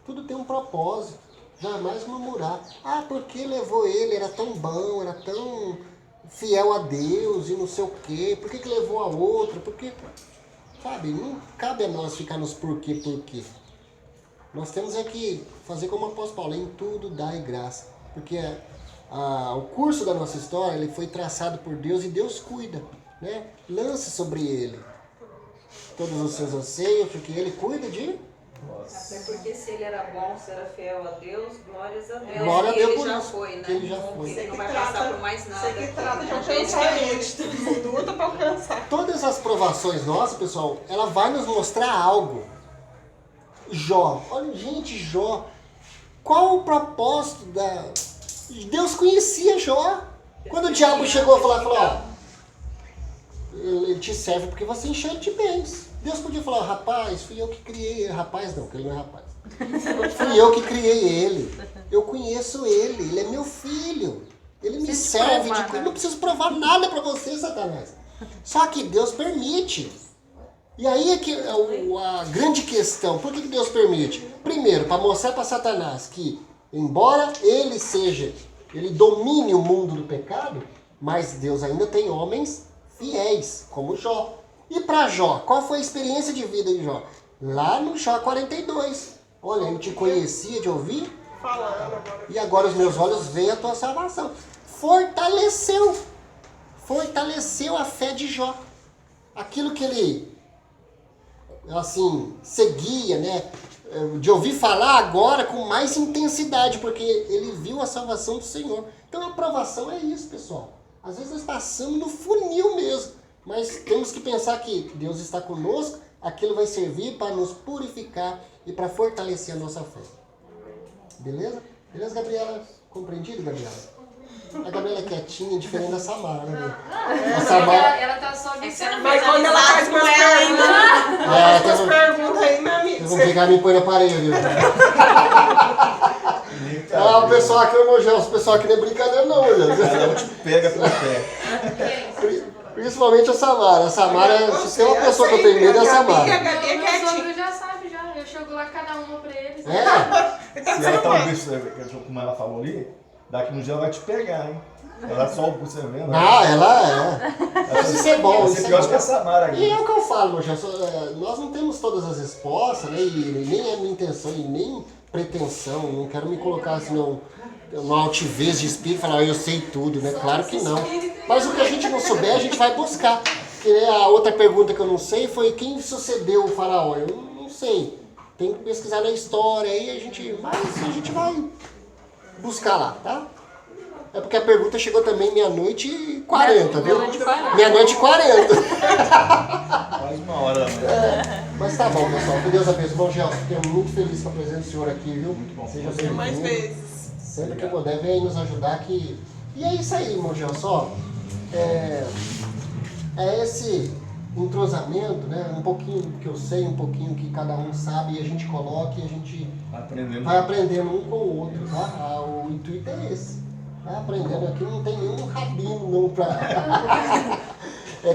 Tudo tem um propósito. Jamais murmurar. Ah, porque levou ele? Era tão bom, era tão fiel a Deus e não sei o quê. Por que levou a outra? Porque, sabe, não cabe a nós ficar nos porquê. Nós temos é que fazer como o apóstolo Paulo, em tudo dai graça. Porque o curso da nossa história ele foi traçado por Deus e Deus cuida. Né? Lance sobre ele todos os seus anseios, porque ele cuida de... Até porque se ele era bom, se era fiel a Deus, glórias a Deus. Glória a Deus ele por já isso, foi, né? que ele já foi. Ele não vai passar por mais nada. Você que trata de A alcançar gente ele. Luta para alcançar. Todas as provações nossas, pessoal, ela vai nos mostrar algo. Jó, olha, gente, Jó. Qual o propósito da... Deus conhecia Jó. Quando o diabo chegou a falar, ó, ele te serve porque você encheu ele de bens. Deus podia falar, rapaz, fui eu que criei ele. Rapaz não, porque ele não é rapaz. Fui eu que criei ele. Eu conheço ele é meu filho. Ele me serve de coisa. Não preciso provar nada pra você, Satanás. Só que Deus permite. E aí é que a grande questão, por que Deus permite? Primeiro, para mostrar para Satanás que, embora ele domine o mundo do pecado, mas Deus ainda tem homens fiéis, como Jó. E para Jó, qual foi a experiência de vida de Jó? Lá no Jó 42. Olha, eu te conhecia de ouvir, e agora os meus olhos veem a tua salvação. Fortaleceu a fé de Jó. Aquilo que ele, assim, seguia, né? De ouvir falar agora com mais intensidade, porque ele viu a salvação do Senhor. Então a aprovação é isso, pessoal. Às vezes nós passamos no funil mesmo, mas temos que pensar que Deus está conosco, aquilo vai servir para nos purificar e para fortalecer a nossa fé. Beleza? Beleza, Gabriela? Compreendido, Gabriela? A Gabriela é quietinha, diferente da Samara, né? A Samara... Ela tá só observando. Mas quando ela faz umas perguntas aí, meu amigo. Vocês vão pegar e me põe na parede, viu? O pessoal aqui é homogêneo, o pessoal aqui não é brincadeira não, gente. Cada um te pega pelo pé. Principalmente a Samara. A Samara, se tem uma pessoa que eu tenho medo, é a Samara. Meu sogro já sabe, já. Eu chego lá cada uma pra eles. Se ela tá um bicho, como ela falou ali, daqui no dia ela vai te pegar, hein? Ela só o você vendo. Ah, ela é. Mas isso é bom. Você pior que a Samara aqui. E é o que eu falo, meu chefe, nós não temos todas as respostas, né? E nem é minha intenção, e nem pretensão. Não quero me colocar assim, numa altivez de espírito e falar, eu sei tudo, né? Claro que não. Mas o que a gente não souber, a gente vai buscar. Porque, né, a outra pergunta que eu não sei foi quem sucedeu o faraó. Eu não sei. Tem que pesquisar na história aí, a gente vai buscar lá, tá? É porque a pergunta chegou também meia-noite e 40, viu? Meia-noite e 40. Quase uma hora, né? Mas tá bom, pessoal. Que Deus abençoe. Bom, Gelson, fiquei muito feliz com a presença do senhor aqui, viu? Muito bom. Seja bem-vindo. Mais vezes. Sempre que puder, vem aí nos ajudar aqui. E é isso aí, irmão Gelson. É esse entrosamento, né? Um pouquinho que eu sei, um pouquinho que cada um sabe, e a gente coloca e a gente vai aprendendo um com o outro, tá? O intuito é esse. Vai aprendendo aqui, não tem nenhum rabino não pra...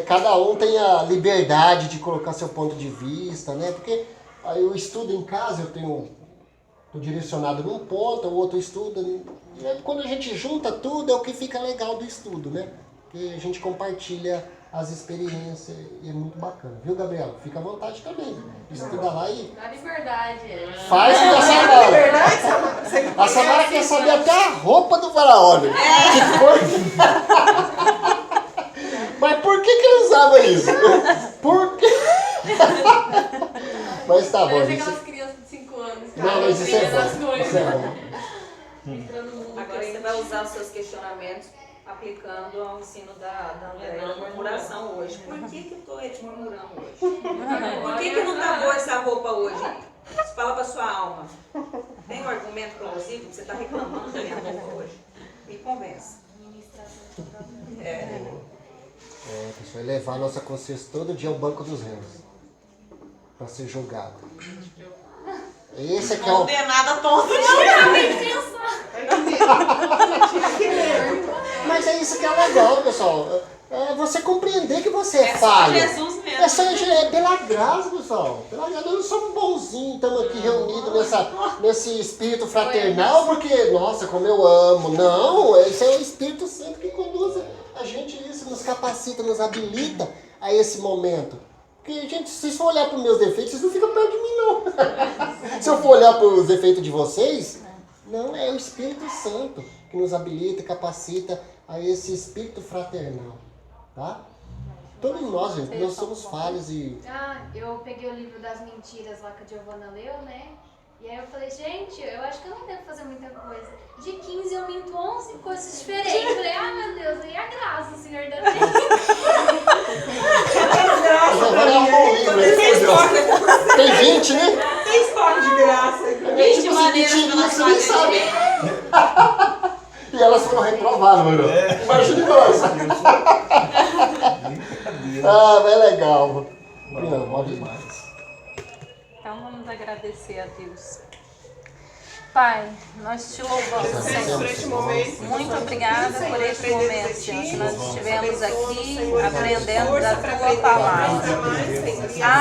cada um tem a liberdade de colocar seu ponto de vista, né? Porque aí eu estudo em casa, tô direcionado num ponto, o outro estuda. E aí, quando a gente junta tudo, é o que fica legal do estudo, né? Porque a gente compartilha as experiências e é muito bacana. Viu, Gabriela? Fica à vontade também. Estuda lá e... Dá liberdade. Faz com a Samara. A Samara quer saber até a roupa do faraó. Né? Que cor... Mas por que ele usava isso? Por quê? Mas tá bom. Parece aquelas crianças de 5 anos. Não, mas isso é bom. Isso é bom. Agora você vai usar os seus questionamentos aplicando ao ensino da Andréia da murmuração hoje. Por que eu estou murmurando hoje? Por que não tá boa essa roupa hoje? Fala para sua alma. Tem um argumento plausível que você está reclamando da minha roupa hoje? Me convença. Pessoal, é levar a nossa consciência todo dia ao banco dos réus para ser julgado. Esse é que é o... Condenada todo dia. Mas é isso que é legal, pessoal. É você compreender que você é falho. Jesus mesmo. É pela graça, pessoal. Pela graça. Nós não somos bonzinhos, estamos aqui reunidos nesse espírito fraternal, porque, nossa, como eu amo. Não, esse é o Espírito Santo que conduz a gente, isso nos capacita, nos habilita a esse momento. Porque, gente, se vocês for olhar para os meus defeitos, vocês não ficam perto de mim, não. Se eu for olhar para os defeitos de vocês, não, é o Espírito Santo que nos habilita, capacita a esse espírito fraternal, tá? Todos nós, gente, nós somos falhos e... Eu peguei o livro das mentiras lá que a Giovana leu, né? E aí eu falei, gente, eu acho que eu não devo fazer muita coisa. De 15 eu minto 11 coisas diferentes. Eu falei, meu Deus, e a graça, o Senhor da Deus? Tem 20, né? Tem estoque de graça. 20 maneiras pela você nem sabe. E elas foram reprovadas, mano. Imagina nós. Mas é legal. Pode demais. Então vamos agradecer a Deus. Pai, nós te louvamos, Senhor. Muito obrigada por este momento, Senhor, que nós estivemos aqui aprendendo da Tua palavra.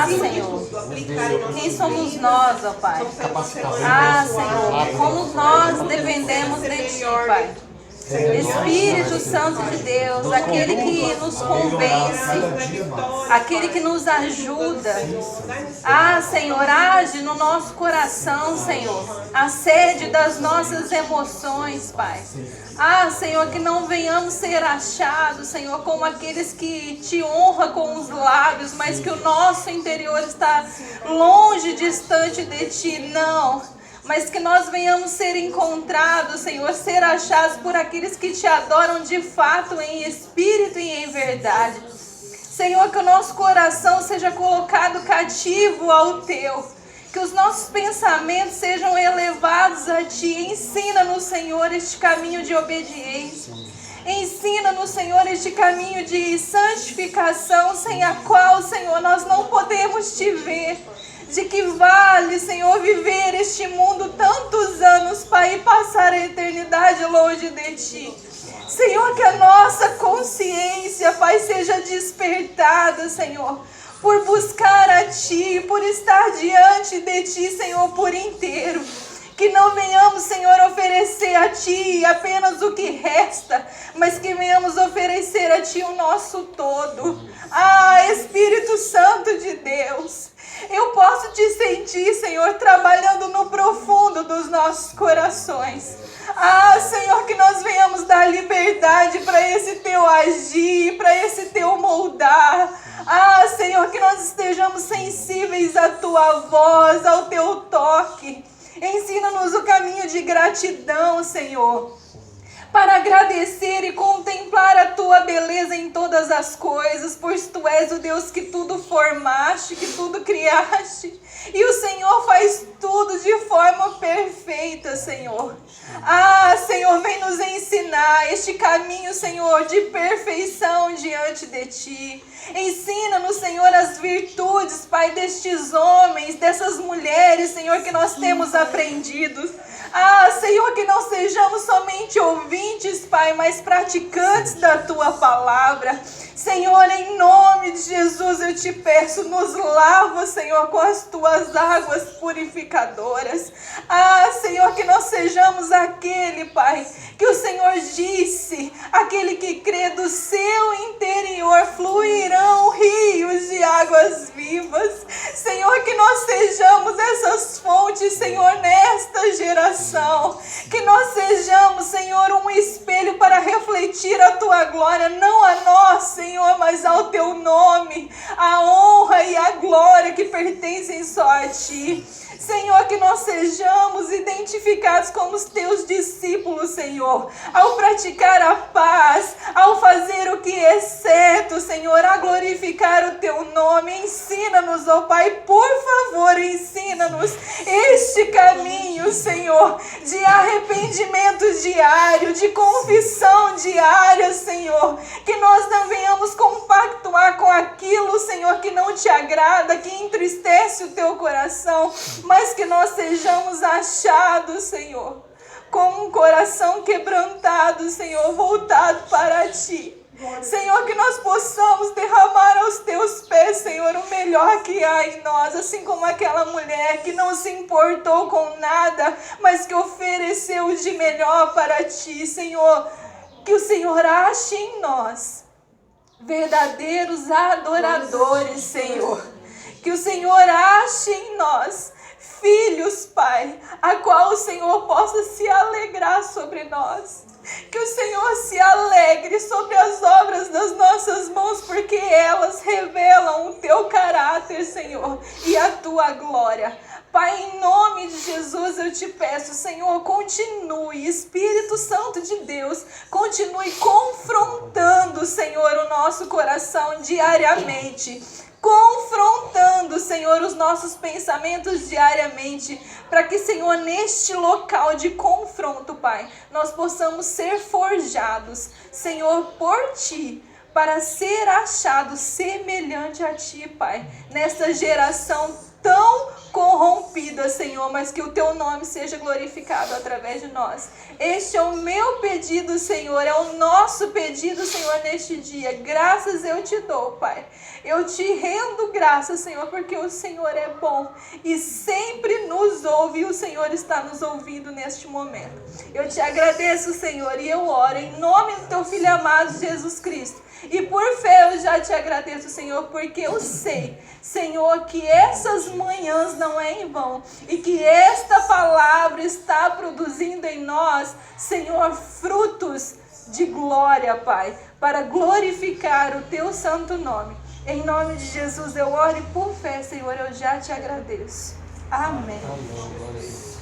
Senhor, quem somos nós, ó Pai? Senhor, como nós dependemos de Ti, Pai. Espírito Santo de Deus, aquele que nos convence, aquele que nos ajuda. Senhor, age no nosso coração, Senhor, a sede das nossas emoções, Pai. Senhor, que não venhamos ser achados, Senhor, como aqueles que Te honram com os lábios, mas que o nosso interior está longe, distante de Ti, não. Mas que nós venhamos ser encontrados, Senhor, ser achados por aqueles que Te adoram de fato em espírito e em verdade. Senhor, que o nosso coração seja colocado cativo ao Teu, que os nossos pensamentos sejam elevados a Ti. Ensina-nos, Senhor, este caminho de obediência. Ensina-nos, Senhor, este caminho de santificação, sem a qual, Senhor, nós não podemos Te ver. De que vale, Senhor, viver este mundo tantos anos, Pai, e passar a eternidade longe de Ti. Senhor, que a nossa consciência, Pai, seja despertada, Senhor, por buscar a Ti, por estar diante de Ti, Senhor, por inteiro. Que não venhamos, Senhor, oferecer a Ti apenas o que resta, mas que venhamos oferecer a Ti o nosso todo. Espírito Santo de Deus, eu posso Te sentir, Senhor, trabalhando no profundo dos nossos corações. Senhor, que nós venhamos dar liberdade para esse Teu agir, para esse Teu moldar. Senhor, que nós estejamos sensíveis à Tua voz, ao Teu toque. Ensina-nos o caminho de gratidão, Senhor, para agradecer e contemplar a Tua beleza em todas as coisas, pois Tu és o Deus que tudo formaste, que tudo criaste, e o Senhor faz tudo de forma perfeita, Senhor. Senhor, vem nos ensinar este caminho, Senhor, de perfeição diante de Ti. Ensina-nos, Senhor, as virtudes, Pai, destes homens, dessas mulheres, Senhor, que nós temos aprendido. Senhor, que não sejamos somente ouvintes, Pai, mas praticantes da Tua palavra. Senhor, em nome de Jesus, eu Te peço, nos lava, Senhor, com as Tuas águas purificadoras. Senhor, que nós sejamos aquele, Pai, que o Senhor disse, aquele que crê do seu interior fluirão rios de águas vivas. Senhor, que nós sejamos essas fontes, Senhor, nesta geração. Que nós sejamos, Senhor, um espelho para refletir a Tua glória, não a nós, Senhor, mas ao Teu nome, a honra e a glória que pertencem só a Ti. Senhor, que nós sejamos identificados como os Teus discípulos, Senhor, ao praticar a paz, ao fazer o que é certo, Senhor, a glorificar o Teu nome. Ensina-nos, ó Pai, por favor, ensina-nos este caminho, Senhor, de arrependimento diário, de confissão diária, Senhor, que nós não venhamos compactuar com aquilo, Senhor, que não Te agrada, que entristece o Teu coração, mas que nós sejamos achados, Senhor, com um coração quebrantado, Senhor, voltado para Ti. Senhor, que nós possamos derramar aos teus pés, Senhor, o melhor que há em nós, assim como aquela mulher que não se importou com nada, mas que ofereceu de melhor para ti, Senhor. Que o Senhor ache em nós verdadeiros adoradores, Senhor. Que o Senhor ache em nós filhos, Pai, a qual o Senhor possa se alegrar sobre nós. Que o Senhor se alegre sobre as obras das nossas mãos, porque elas revelam o teu caráter, Senhor, e a tua glória. Pai, em nome de Jesus eu te peço, Senhor, continue, Espírito Santo de Deus, continue confrontando, Senhor, o nosso coração diariamente. Confrontando, Senhor, os nossos pensamentos diariamente, para que, Senhor, neste local de confronto, Pai, nós possamos ser forjados, Senhor, por Ti, para ser achados semelhante a Ti, Pai, nesta geração tão corrompida, Senhor, mas que o Teu nome seja glorificado através de nós. Este é o meu pedido, Senhor, é o nosso pedido, Senhor, neste dia. Graças eu te dou, Pai. Eu te rendo graças, Senhor, porque o Senhor é bom e sempre nos ouve, e o Senhor está nos ouvindo neste momento. Eu te agradeço, Senhor, e eu oro em nome do Teu Filho amado, Jesus Cristo. E por fé eu já te agradeço, Senhor, porque eu sei, Senhor, que essas manhãs não é em vão e que esta palavra está produzindo em nós, Senhor, frutos de glória, Pai, para glorificar o Teu santo nome. Em nome de Jesus eu oro e por fé, Senhor, eu já te agradeço. Amém. Amém.